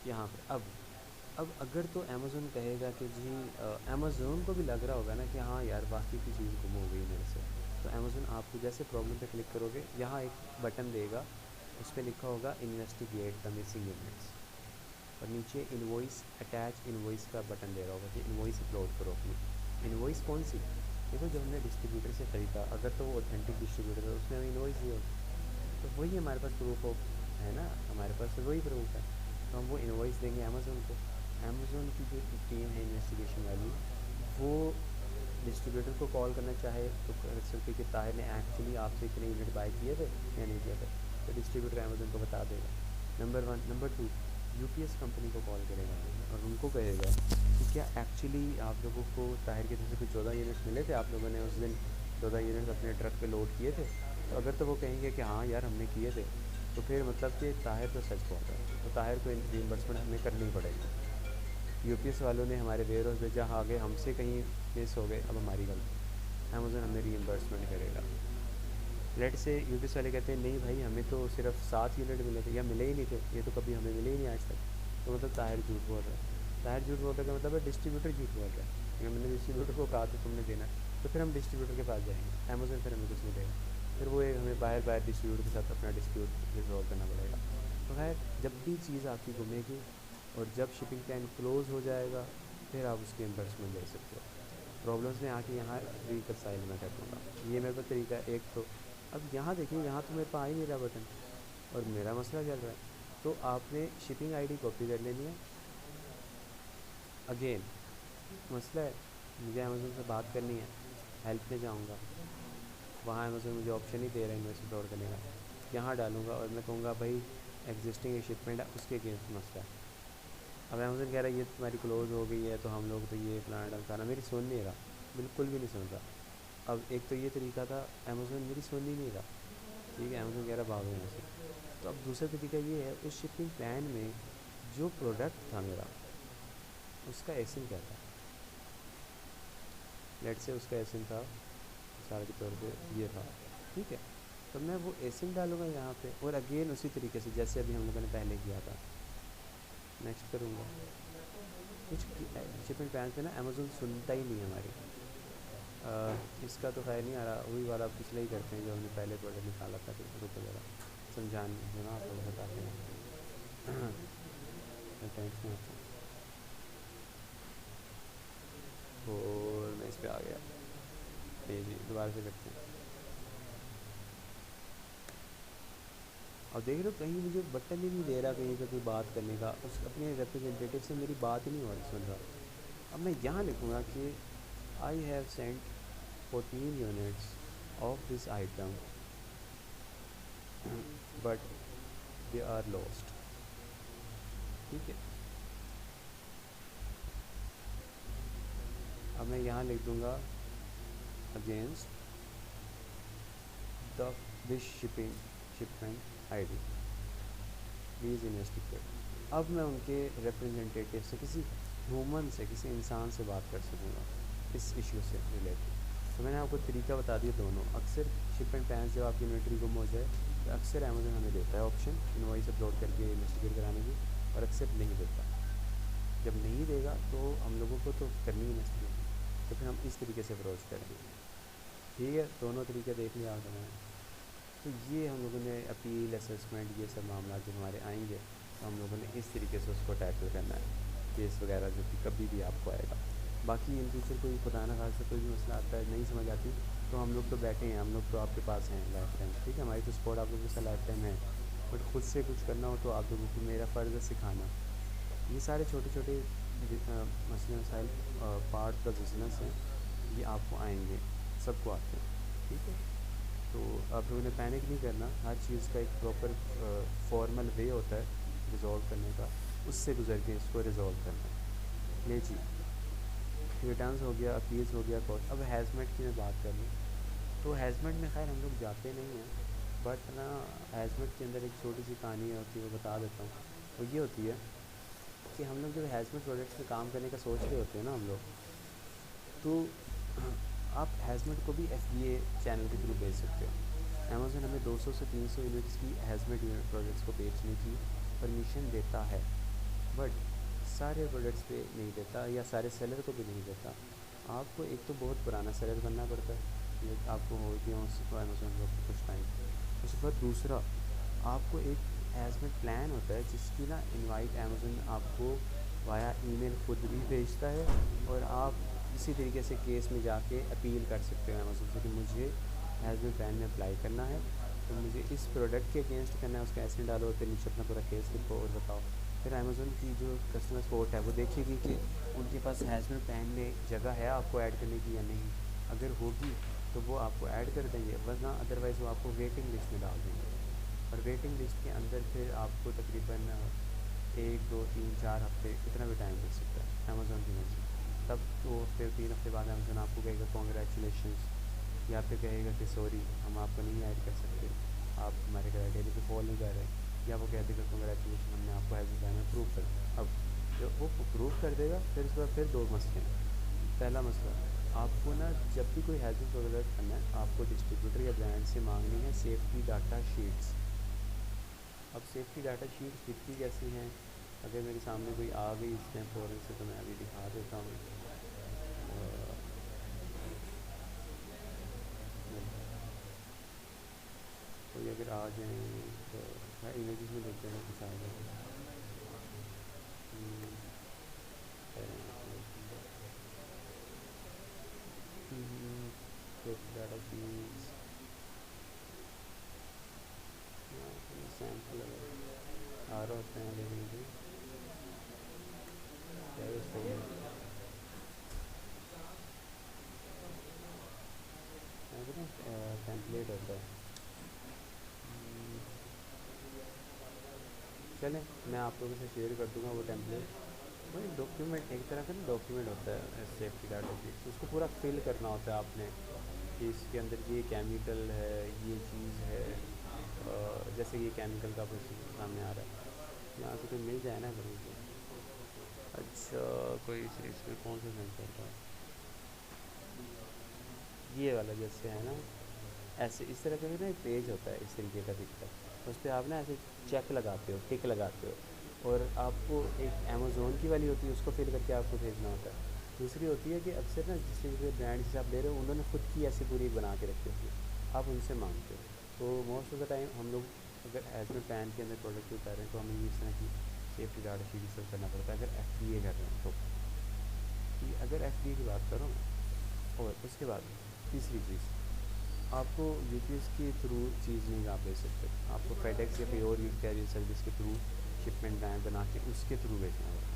यहाँ पे अब अगर तो अमेज़ोन कहेगा कि जी अमेज़ोन को भी लग रहा होगा ना कि हाँ यार वाकई की चीज़ गुम हो गई मेरे से, तो अमेज़ोन आपको जैसे प्रॉब्लम पे क्लिक करोगे यहाँ एक बटन देगा, उस पर लिखा होगा इन्वेस्टिगेट द मिसिंग यूनिट्स, और नीचे इनवॉइस अटैच इनवॉइस का बटन दे रहा होगा कि इनवॉइस अपलोड करो अपनी। इनवॉइस कौन सी? देखो जब हमने डिस्ट्रीब्यूटर से ख़रीदा, अगर तो वो ऑथेंटिक डिस्ट्रीब्यूटर है उसने हमें इनवॉइस दी होगी, तो वही हमारे पास प्रूफ ऑफ है ना, हमारे पास तो वही प्रूफ है, तो हम वो इनवॉइस देंगे अमेज़ोन को। अमेज़ोन की जो टीम है इन्वेस्टिगेशन वाली, वो डिस्ट्रीब्यूटर को कॉल करना चाहे तो कर सकते कि ताहिर ने एक्चुअली आपसे इतने यूनिट बाय किए थे या नहीं किए थे, तो डिस्ट्रीब्यूटर अमेज़ोन को बता देगा, number one. Number two, UPS company को कॉल करेगा और उनको कहेगा कि क्या एक्चुअली आप लोगों को ताहिर की तरफ से कुछ 14 यूनिट्स मिले थे, आप लोगों ने उस दिन 14 यूनिट्स अपने ट्रक पे लोड किए थे? तो अगर तो वो कहेंगे कि हाँ यार हमने किए थे, तो फिर मतलब कि ताहिर तो सच बोल रहा है, तो ताहिर को रीइंबर्समेंट हमें करनी पड़ेगी। यूपीएस वालों ने हमारे वेयर हाउस भेजा, आगे हमसे कहीं मिस हो गए, अब हमारी गलती, अमेज़ोन हमें रीइंबर्समेंट करेगा। लेट से यूपीएस वाले कहते हैं नहीं भाई हमें तो सिर्फ 7 यूनिट मिले थे या मिले ही नहीं थे, ये तो कभी हमें मिले ही नहीं आज तक, तो मतलब ताहिर झूठ बोल रहा है। ताहिर झूठ बोलने का मतलब है डिस्ट्रीब्यूटर झूठ बोल रहा है, अगर मैंने डिस्ट्रीब्यूटर को कहा था तुमने देना, तो फिर हम डिस्ट्रीब्यूटर के पास जाएंगे, अमेज़ोन फिर हमें कुछ नहीं देगा, फिर वो एक हमें बाहर बाहर डिस्ट्रीब्यूटर के साथ अपना डिस्प्यूट रिजॉल्व करना पड़ेगा। तो खैर जब भी चीज़ आपकी घूमेगी और जब शिपिंग प्लान क्लोज़ हो जाएगा, फिर आप उसकी रिइंबर्समेंट ले सकते हो। प्रॉब्लम्स में आके यहाँ रिकंसाइल मैं कर दूँगा, ये मेरे पास तरीका है एक। तो अब यहाँ देखिए, यहाँ तो मेरे पास आ ही नहीं रहा बटन और मेरा मसला चल रहा है, तो आपने शिपिंग आईडी कॉपी कर लेनी है। अगेन मसला है, मुझे अमेज़ोन से बात करनी है, हेल्प में जाऊँगा, वहाँ अमेज़ोन मुझे ऑप्शन ही दे रहा है इन्वेस्ट अपलोड करने का, यहाँ डालूँगा और मैं कहूँगा भाई एग्जिस्टिंग शिपमेंट है, उसके अगेंस्ट मसला है। अब अमेज़ोन कह रहा है ये तुम्हारी क्लोज़ हो गई है, तो हम लोग तो ये प्लान डलता ना, मेरी सुन नहीं रहा, बिल्कुल भी नहीं सुन रहा। अब एक तो ये तरीका था, अमेज़ोन मेरी सुन ही नहीं रहा, ठीक है, अमेज़ोन कह रहा भागो यहाँ से। तो अब दूसरा तरीका ये है, उस शिपिंग प्लान में जो प्रोडक्ट था मेरा, उसका एसिन क्या था, लेट से उसका एसिन था मिसाल के तौर पे ये था, ठीक है, तो मैं वो एसिन डालूँगा यहाँ पे, और अगेन उसी तरीके से जैसे अभी हम लोगों ने पहले किया था, नेक्स्ट करूँगा। कुछ शिपिंग प्लान पे ना अमेज़ोन सुनता ही नहीं है हमारी। इसका तो खैर नहीं आ रहा, वही वाला पिछले ही करते हैं जो हमने पहले प्रोडक्ट निकाला था, फिर रुको ज़रा समझाने जो ना आप लोग बताते हैं। टेंशन आता है और मैं इस पर आ गया, ये जी दोबारा से करते हैं। और देख लो कहीं मुझे बटन ही नहीं दे रहा कहीं पे कोई बात करने का, उस अपने रिप्रेजेंटेटिव से मेरी बात ही नहीं हो रही, सुन रहा। अब मैं यहाँ लिखूँगा कि I have sent 14 units of this item but they are lost, ठीक है। अब मैं यहाँ लिख दूँगा against the this shipment ID please investigate. अब मैं उनके रिप्रेजेंटेटिव से, किसी ह्यूमन से, किसी इंसान से बात कर सकूँगा इस इशू से रिलेटेड। तो मैंने आपको तरीका बता दिया दोनों। अक्सर शिपमेंट प्लान जब आपकी इन्वेंट्री गुम हो जाए तो अक्सर अमेज़न हमें देता है ऑप्शन इनवॉइस अपलोड करके इन्वेस्टिगेट कराने की, और अक्सर नहीं देता। जब नहीं देगा तो हम लोगों को तो करनी ही इन्वेस्टिगेशन, तो फिर हम इस तरीके से अप्रोच करेंगे, ठीक है। दोनों तरीके देख लिया आपने। तो ये हम लोगों ने अपील असेसमेंट ये सब मामला जब हमारे आएंगे तो हम लोगों ने इस तरीके से उसको टैकल करना है, केस वगैरह जो कि कभी भी आपको आएगा। बाकी इन फ्यूचर कोई खुदा ना खासा कोई भी मसला आता है, नहीं समझ आती, तो हम लोग तो बैठे हैं, हम लोग तो आपके पास हैं लाइफ टाइम, ठीक है, हमारी तो सपोर्ट आप लोगों के साथ लाइफ टाइम है। बट खुद से कुछ करना हो तो आप लोगों को मेरा फ़र्ज़ है सिखाना। ये सारे छोटे छोटे मसले मसाइल पार्ट ऑफ बिजनेस हैं, ये आपको आएंगे, सबको आते हैं, ठीक है। तो आप लोगों ने पैनिक नहीं करना, हर चीज़ का एक प्रॉपर फॉर्मल वे होता है रिज़ॉल्व करने का, उससे गुजर के इसको रिज़ॉल्व करना है। ले जी, रिटर्न्स हो गया, अपील्स हो गया, कॉस्ट। अब हैज़मेट की मैं बात कर लूँ तो हैज़मेट में खैर हम लोग जाते नहीं हैं, बट ना हैज़मेट के अंदर एक छोटी सी कहानी होती है, वो बता देता हूँ। वो ये होती है कि हम लोग जब हैज़मेट प्रोजेक्ट्स में काम करने का सोच रहे होते हैं ना हम लोग, तो आप हैज़मेट को भी FBA चैनल के थ्रू बेच सकते हो। अमेज़न हमें 200 से 300 यूनिट्स की हैज़मेट प्रोडक्ट्स को बेचने की परमिशन देता है, बट सारे प्रोडक्ट्स पे नहीं देता, या सारे सेलर को भी नहीं देता। आपको एक तो बहुत पुराना सेलर बनना पड़ता है, ये आपको हो गया उसको अमेज़न को कुछ टाइम। उसके बाद दूसरा, आपको एक हैज़मेट प्लान होता है जिसकी ना इनवाइट अमेज़न आपको वाया ईमेल खुद भी भेजता है, और आप इसी तरीके से केस में जाके अपील कर सकते हो अमेज़न से कि मुझे हैज़मेट प्लान में अप्लाई करना है, तो मुझे इस प्रोडक्ट के अगेंस्ट करना है, उसका ऐसे डालो, फिर नीचे अपना पूरा केस लिखो और बताओ। फिर अमेज़न की जो कस्टमर सपोर्ट है वो देखेगी कि उनके पास हैज़मेट प्लान में जगह है आपको ऐड करने की या नहीं। अगर होगी तो वो आपको ऐड कर देंगे, वरना अदरवाइज़ वो आपको वेटिंग लिस्ट में डाल देंगे। और वेटिंग लिस्ट के अंदर फिर आपको तकरीबन 1 2 3 4 हफ्ते इतना भी टाइम लग सकता है अमेज़न की मर्ज़ी। तब तो फिर 3 हफ्ते बाद अमेज़न आपको कहेगा कॉन्ग्रेचुलेशंस, या फिर कहेगा कि सॉरी हम आपको नहीं ऐड कर सकते, आप हमारे क्राइटेरिया पे फॉल नहीं कर रहे, या वो कह देगा कॉन्ग्रेचुलेशन हमने आपको हैज़मेट प्लान में अप्रूव कर दिया। अब जब वो अप्रूव कर देगा फिर उसके बाद फिर 2 मसले हैं। पहला मसला, आपको ना जब भी कोई हैज़मेट प्रोडक्ट करना है आपको डिस्ट्रीब्यूटर या ब्रांड से मांगनी है सेफ्टी डाटा शीट्स। अब सेफ्टी डाटा शीट्स दिखती कैसी हैं, अगर मेरे सामने कोई आ गई इस टाइम फ़ौरन से तो मैं अभी दिखा देता हूँ। कोई अगर आ जाए तो मैं इमेजेस में देखते हैं कुछ आ जाए। सेफ्टी डाटा शीट्स सैम्पल आ रहा होता है, लेकिन क्या सही है टेम्पलेट होता है। चलें मैं आप लोगों से शेयर कर दूंगा वो टेम्पलेट। वो एक डॉक्यूमेंट, एक तरह का ना डॉक्यूमेंट होता है सेफ्टी डाटा शीट, उसको पूरा फिल करना होता है आपने कि इसके अंदर ये केमिकल है, ये चीज़ है। जैसे ये केमिकल का प्रोसीजर सामने आ रहा है, यहाँ से कोई मिल जाए ना अगर मुझे। अच्छा, कोई इसमें कौन सा सेंस होता है, ये वाला जैसे है ना, ऐसे इस तरह का ना एक पेज होता है इस तरीके का दिखता है, उस पर आप ना ऐसे चेक लगाते हो, टिक लगाते हो, और आपको एक अमेज़ोन की वाली होती है उसको फिल करके आपको भेजना होता है। दूसरी होती है कि अक्सर ना जिस तरीके के ब्रांड से आप ले रहे हो उन्होंने खुद की ऐसी पूरी बना के रखी होती है, आप उनसे मांगते हो। तो मोस्ट ऑफ द टाइम हम लोग अगर हैज़मेट प्लान के अंदर प्रोडक्ट उतार रहे हैं तो हमें इस तरह की सेफ्टी डाटा शीट सब करना पड़ता है अगर FDA कर रहे हैं तो। कि अगर FDA की बात करो, और उसके बाद तीसरी चीज़, आपको UPS के थ्रू चीज़ नहीं आप भेज सकते, आपको फेडेक्स या कोई और कैरियर सर्विस के थ्रू शिपमेंट बैंक बना के उसके थ्रू भेजना होगा।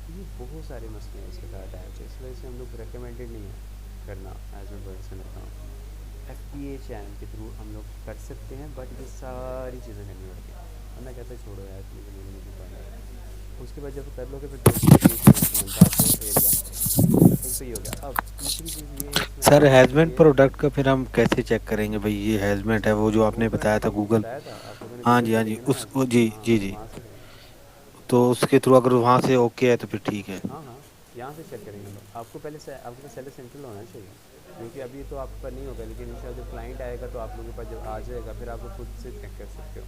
तो ये बहुत सारे मसले हैं इसके साथ अटैच है, इस वजह से हम लोग रिकमेंडेड नहीं है करना एज मैं वर्ड्स में रखता हूँ। FBA चैनल के थ्रू हम लोग कर सकते हैं, बट ये सारी चीज़ें करनी पड़ती हैं, और मैं कहता छोड़ो यार मुझे मेरे मुझे पढ़ना। उसके बाद जब कर लोगे फिर डॉक्यूमेंटेशन का आपको एरिया, एक तो ये हो गया। अब तीसरी चीज़ ये है इसमें सर एडवांस हैजमेंट ये है, प्रोडक्ट का फिर हम कैसे चेक करेंगे भाई ये हैजमेट है, वो जो वो आपने मैं बताया था आपको गूगल। बताया था, आप लोगों ने हाँ गूगल जी हाँ जी, करेंगे ना उस आज। वो जी हाँ जी जी। वहाँ से करेंगे। तो उसके थ्रू अगर वहाँ से ओके है तो फिर ठीक है। हाँ हाँ, यहाँ से चेक करेंगे हम लोग। आपको पहले से आपके पास सेलर सेंट्रल होना चाहिए, क्योंकि अभी तो आपके पास नहीं होगा, लेकिन इंशाल्लाह जब क्लाइंट आएगा तो आप लोगों के पास जब आ जाएगा फिर आप खुद से चेक कर सकते हो।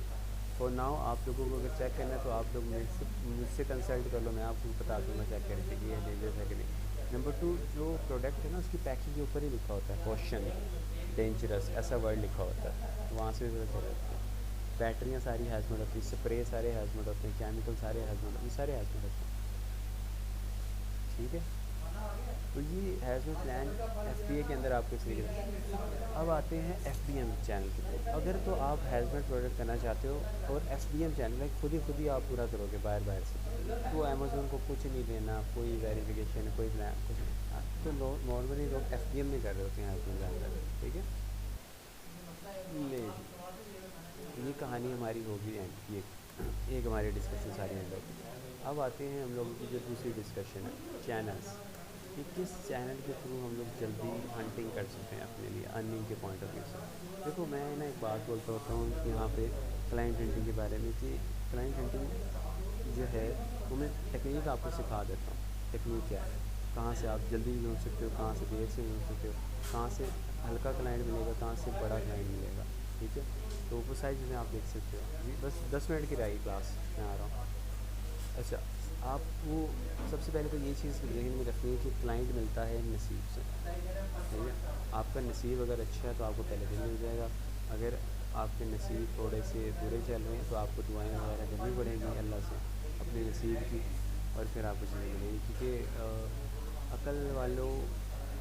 फॉर नाउ आप लोगों को अगर चेक करना है तो आप लोग मुझसे कंसल्ट कर लो, मैं आपको बता दूँगा चेक करके कि ये डेंजरस है कि नहीं। नंबर 2, जो प्रोडक्ट है ना उसकी पैकिंग के ऊपर ही लिखा होता है क्वेश्चन डेंजरस, ऐसा वर्ड लिखा होता है, तो वहाँ से भी पता चल जाता है। बैटरियाँ सारी हैजमेट होती है, स्प्रे सारे हैजमेट होते हैं, केमिकल सारे हैजमेट, ये सारे हैजमेट होते हैं। ठीक है, तो ये हैज़मेट प्लान FBA के अंदर आपको इसलिए देते हैं। अब आते हैं FBM चैनल की तरफ। अगर तो आप हैज़मेट प्रोडक्ट करना चाहते हो और FBM चैनल है खुद ही आप पूरा करोगे बाहर से, तो अमेज़ोन को कुछ नहीं देना, कोई वेरिफिकेशन, कोई प्लान कुछ नहीं। हाँ, तो नॉर्मली लोग FBM में कर रहे होते हैं हैज़मेट के अंदर। ठीक है, ले जी, ये कहानी हमारी होगी एंड ये एक हमारी डिस्कशन सारी एंड होगी। अब आते हैं हम लोगों की जो दूसरी डिस्कशन है, चैनल्स, कि किस चैनल के थ्रू हम लोग जल्दी हंटिंग कर सकते हैं अपने लिए अर्निंग के पॉइंट ऑफ व्यू से। देखो मैं ना एक बात बोलता होता हूँ यहाँ पे क्लाइंट हंटिंग के बारे में, कि क्लाइंट हंटिंग जो है वो मैं टेक्निक आपको सिखा देता हूँ। टेक्निक क्या है, कहाँ से आप जल्दी ढूंढ सकते हो, कहाँ से देर से ढूंढ सकते हो, कहाँ से हल्का क्लाइंट मिलेगा, कहाँ से बड़ा क्लाइंट मिलेगा। ठीक है, तो वो सारी चीज़ें आप देख सकते हो। जी बस 10 मिनट की रहेगी क्लास, मैं आ रहा हूँ। अच्छा, आप वो सबसे पहले तो ये चीज़ जहन में रखिए कि क्लाइंट मिलता है नसीब से। ठीक है, आपका नसीब अगर अच्छा है तो आपको पहले दिन मिल जाएगा। अगर आपके नसीब थोड़े से बुरे चल रहे हैं तो आपको दुआएं वगैरह करनी पड़ेंगी अल्लाह से अपने नसीब की, और फिर आपको चीज़ें मिलेगी। क्योंकि अकल वालों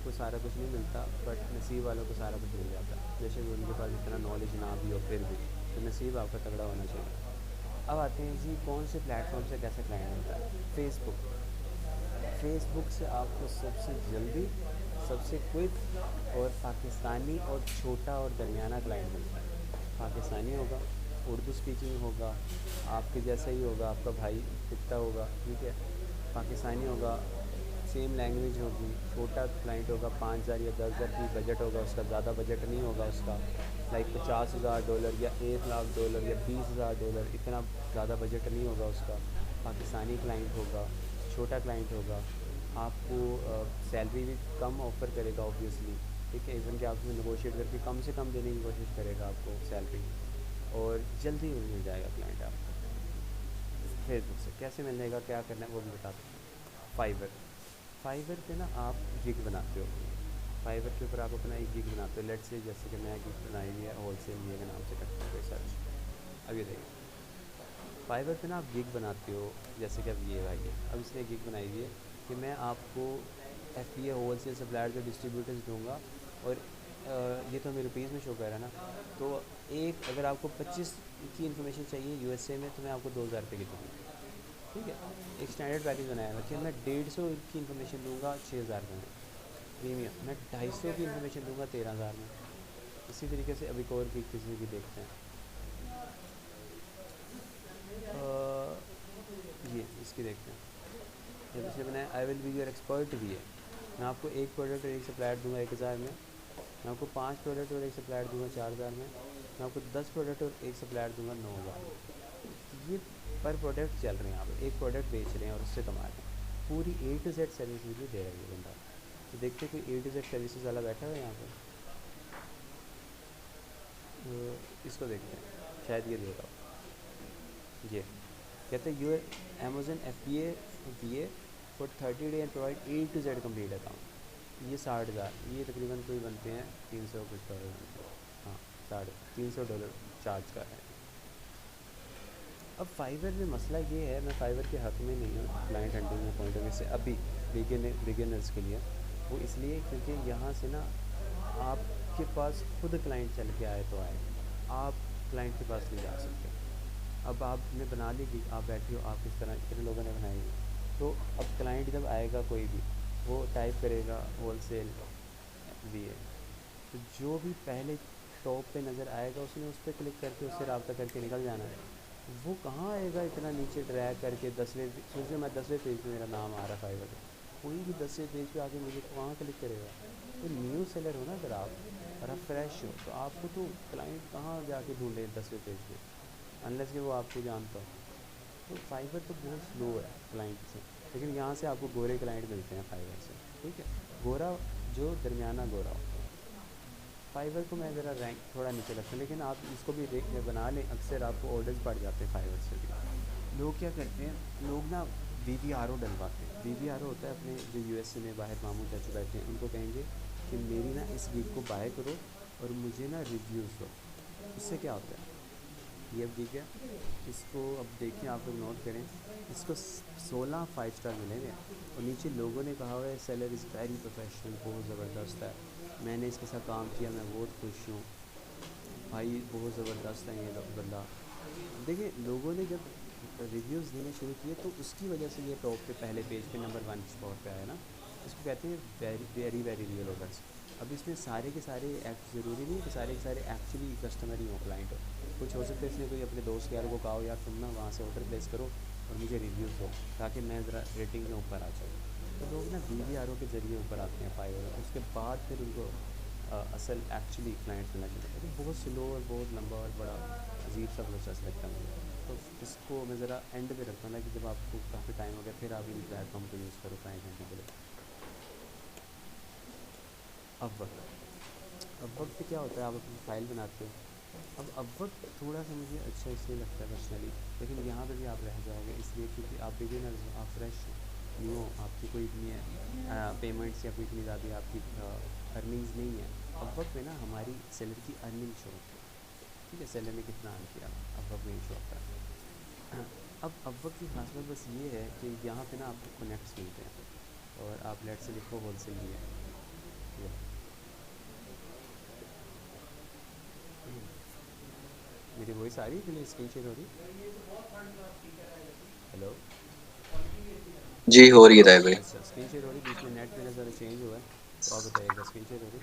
को सारा कुछ नहीं मिलता, बट नसीब वालों को सारा कुछ मिल जाता है। बेशक उनके पास इतना नॉलेज ना भी हो फिर भी, तो नसीब आपका तगड़ा होना चाहिए। अब आते हैं जी कौन से प्लेटफॉर्म से कैसे क्लाइंट मिलता है। फेसबुक। फेसबुक से आपको सबसे जल्दी, सबसे क्विक और पाकिस्तानी और छोटा और दरमियाना क्लाइंट मिलता है। पाकिस्तानी होगा, उर्दू स्पीकिंग होगा, आपके जैसा ही होगा, आपका भाई दिखता होगा। ठीक है, पाकिस्तानी होगा, सेम लैंग्वेज होगी, छोटा क्लाइंट होगा, 5,000 या 10,000 की बजट होगा उसका, ज़्यादा बजट नहीं होगा उसका। लाइक $50,000 या $1,00,000 या $20,000, इतना ज़्यादा बजट नहीं होगा उसका। पाकिस्तानी क्लाइंट होगा, छोटा क्लाइंट होगा, आपको सैलरी भी कम ऑफ़र करेगा ऑब्वियसली। ठीक है, इवन कि आपसे नेगोशिएट करके कम से कम देने की कोशिश करेगा आपको सैलरी, और जल्दी मिल जाएगा क्लाइंट आपको। फेसबुक से कैसे मिलेगा, क्या करना है वो भी बता देते हैं। फाइवर। फाइवर पे ना आप गिग बनाते हो। फाइवर के ऊपर आप अपना एक गिग बनाते हो। लेट्स से जैसे कि मैं गिग बनाई हुई है होलसेल ये के नाम से करते हैं कोई सर्च। अब ये देखिए, फाइवर पे ना आप गिग बनाते हो। जैसे कि अब ये भाई है, अब इसने गिग बनाई हुई है कि मैं आपको F P A wholesale supplier जो डिस्ट्रीब्यूटर्स दूंगा, और ये तो हमें रुपीज़ में शो कर रहा है ना। तो एक अगर आपको 25 की इन्फॉर्मेशन चाहिए यूएसए में, तो मैं आपको 2,000 रुपये की दूँगा। ठीक है, एक स्टैंडर्ड पैकेज बनाया है कि मैं 150 की इन्फॉर्मेशन दूंगा 6,000 में। प्रीमियम मैं 250 की इन्फॉर्मेशन दूंगा 13,000 में। इसी तरीके से अभी और भी किसी की देखते हैं। ये इसकी देखते हैं। जब इसने बनाया I will be your expert भी है। मैं आपको एक प्रोडक्ट और एक सप्लायर दूंगा 1,000 में। मैं आपको 5 प्रोडक्ट और एक सप्लायर दूंगा 4,000 में। मैं आपको 10 प्रोडक्ट और एक सप्लायर दूंगा 9,000 में। तो ये पर प्रोडक्ट चल रहे हैं, आप एक प्रोडक्ट बेच रहे हैं और उससे कमा रहे हैं। पूरी ए टू जेड सर्विसेज भी दे रहा है ये बंदा। तो देखते कोई ए टू जेड सर्विसेज वाला बैठा हुआ है यहाँ पर। तो इसको देखते हैं, शायद ये देगा। ये कहते हैं your Amazon FBA for 30 day and provide A to Z complete account. ये 60,000, ये तकरीबन कोई बनते हैं 300 कुछ डॉलर बनते हैं। हाँ, $350 चार्ज कर रहे हैं। अब फाइवर में मसला ये है, मैं फाइवर के हक़ में नहीं हूँ क्लाइंट हंटिंग में पॉइंट ऑफ व्यू से अभी बिगिनर्स के लिए। वो इसलिए क्योंकि यहाँ से ना आपके पास खुद क्लाइंट चल के आए तो आए, आप क्लाइंट के पास नहीं जा सकते। अब आपने बना ली कि आप बैठे हो, आप इस तरह इतने लोगों ने बनाई है, तो अब क्लाइंट जब आएगा कोई भी, वो टाइप करेगा होलसेल FBA, तो जो भी पहले टॉप पे नज़र आएगा उसने उस पर क्लिक करके उससे रब्ता करके निकल जाना है। वो कहाँ आएगा इतना नीचे ड्रैग करके 10वें, सोचिए मैं 10वें पेज पे मेरा नाम आ रहा है फाइवर पे, कोई भी 10वें पेज पे आके मुझे वहाँ क्लिक करेगा। तो न्यू सेलर हो ना अगर आप, और आप फ्रेश हो, तो आपको तो क्लाइंट कहाँ जाके ढूंढे 10वें पेज पे, अनलेस कि वो आपको जानता हो। तो फाइवर तो बहुत स्लो है क्लाइंट से, लेकिन यहाँ से आपको गोरे क्लाइंट मिलते हैं फाइवर से। ठीक है, गोरा जो दरमियाना गोरा हो। फाइवर को मैं ज़रा रैंक थोड़ा नीचे रखता हूँ, लेकिन आप इसको भी रेक में बना लें, अक्सर आपको ऑर्डर्स बढ़ जाते हैं फाइवर से भी। लोग क्या करते हैं, लोग ना VVRO डलवाते हैं। VVRO होता है, अपने जो यूएसए में बाहर मामू चाचू बैठे हैं उनको कहेंगे कि मेरी ना इस गिग को बाय करो और मुझे ना रिव्यूज़ दो। उससे क्या होता है, ये अब गिग है, इसको अब देखें, आप लोग नोट करें, इसको 16 5 स्टार मिलेंगे, और नीचे लोगों ने कहा हुआ है सेलर इज़ वेरी प्रोफेशनल, बहुत ज़बरदस्त है, मैंने इसके साथ काम किया, मैं बहुत खुश हूँ भाई, बहुत ज़बरदस्त है ये बंदा। देखिए, लोगों ने जब रिव्यूज़ देने शुरू किए तो उसकी वजह से ये टॉप पे पहले पेज पे नंबर 1 स्पॉट पे आया ना। इसको कहते हैं very very very real orders. अब इसमें सारे के सारे ज़रूरी नहीं है कि सारे के सारे एक्चुअली कस्टमर ही हो, क्लाइंट हो। कुछ हो सकता है इसने कोई अपने दोस्त यार को कहा हो, यार तुम ना वहाँ से ऑर्डर प्लेस करो और मुझे रिव्यूज़ दो ताकि मैं ज़रा रेटिंग में ऊपर आ जाऊँ। तो लोग ना VVRO के ज़रिए ऊपर आते हैं फाइवर में, उसके बाद फिर उनको असल एक्चुअली क्लाइंट्स मिलना चाहिए। लेकिन बहुत स्लो और बहुत लंबा और बड़ा अजीब सा प्रोसेस लगता है मुझे। तो इसको मैं ज़रा एंड पे रखता हूँ ना, कि जब आपको काफ़ी टाइम हो गया फिर आप इन प्लेटफॉर्म को यूज़ करो क्लाइंट हंटिंग के लिए। अब वक्त पे क्या होता है, आप अपनी फ़ाइल बनाते हो। अब वक्त थोड़ा सा मुझे अच्छा इसलिए लगता है पर्सनली, लेकिन यहाँ पे भी आप रह जाओगे इसलिए क्योंकि आप बिगिनर्स हो, आप फ्रेश हो, न्यू हो, आपकी कोई इतनी पेमेंट्स या कोई इतनी ज़्यादा आपकी अर्निंग्स नहीं है। अब वक्त में ना हमारी सैलरी की अर्निंग शो होती है, ठीक है, सैलरी ने कितना अर्न किया अब वक्त में शो होता है। अब वक्त की खास बात बस ये है कि यहाँ पे ना आपको कनेक्ट्स मिलते हैं, और आप लेट से लिखो होलसेल भी है ये लो। मेरी वॉइस आ रही है कि नहीं, स्क्रीन शेयर हो रही? हेलो। जी हो रही है ताहिर भाई। अच्छा, स्क्रीन शेयर हो रही, बीच में नेट मेरा ज़रा चेंज हुआ है, तो आप बताइएगा स्क्रीन शेयर हो रही?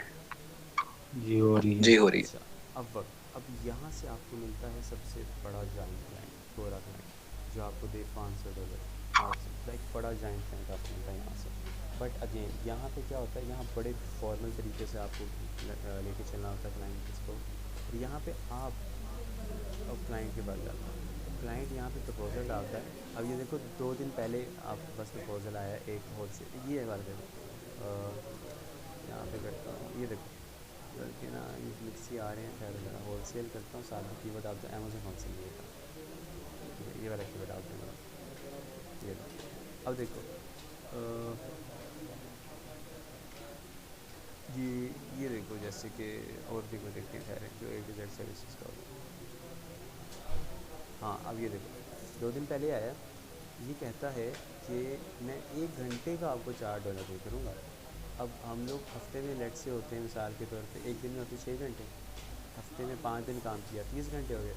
जी हो रही है। जी हो रही है। अच्छा, अब यहाँ से आपको मिलता है सबसे बड़ा जॉइंट क्लाइंट, गोरा क्लाइंट, जो आपको दे $500 आपसे, लाइक बड़ा जॉइंट क्लाइंट आपको मिलता है यहाँ से। बट अगेन यहाँ पे क्या होता है, यहाँ बड़े फॉर्मल तरीके से आपको लेके चलना होता है क्लाइंट को, और यहाँ पे आप अब क्लाइंट के पास जाता हूँ। क्लाइंट यहाँ पे प्रपोज़ल डालता है। अब ये देखो 2 दिन पहले आपके पास प्रपोज़ल आया एक होलसेल, ये वाला देखो, यहाँ पे करता हूँ, ये देखो गलती ना, ये मिक्सी आ रहे हैं, ठहरो जरा, होलसेल करता हूँ, साथ में कीवर्ड डालता हूँ अमेज़न होलसेल ये था, ठीक है, ये वाला कीवर्ड डालते हैं ये लो। अब देखो ये देखो जैसे कि, और देखो देखते हैं ठहरे, जो A to Z सर्विसेज का होगा। हाँ, अब ये देखो 2 दिन पहले आया, ये कहता है कि मैं 1 घंटे का आपको $4 पे करूँगा। अब हम लोग हफ्ते में लेट से होते हैं, मिसाल के तौर पे एक दिन में होते 6 घंटे, हफ्ते में 5 दिन काम किया, 30 घंटे हो गए,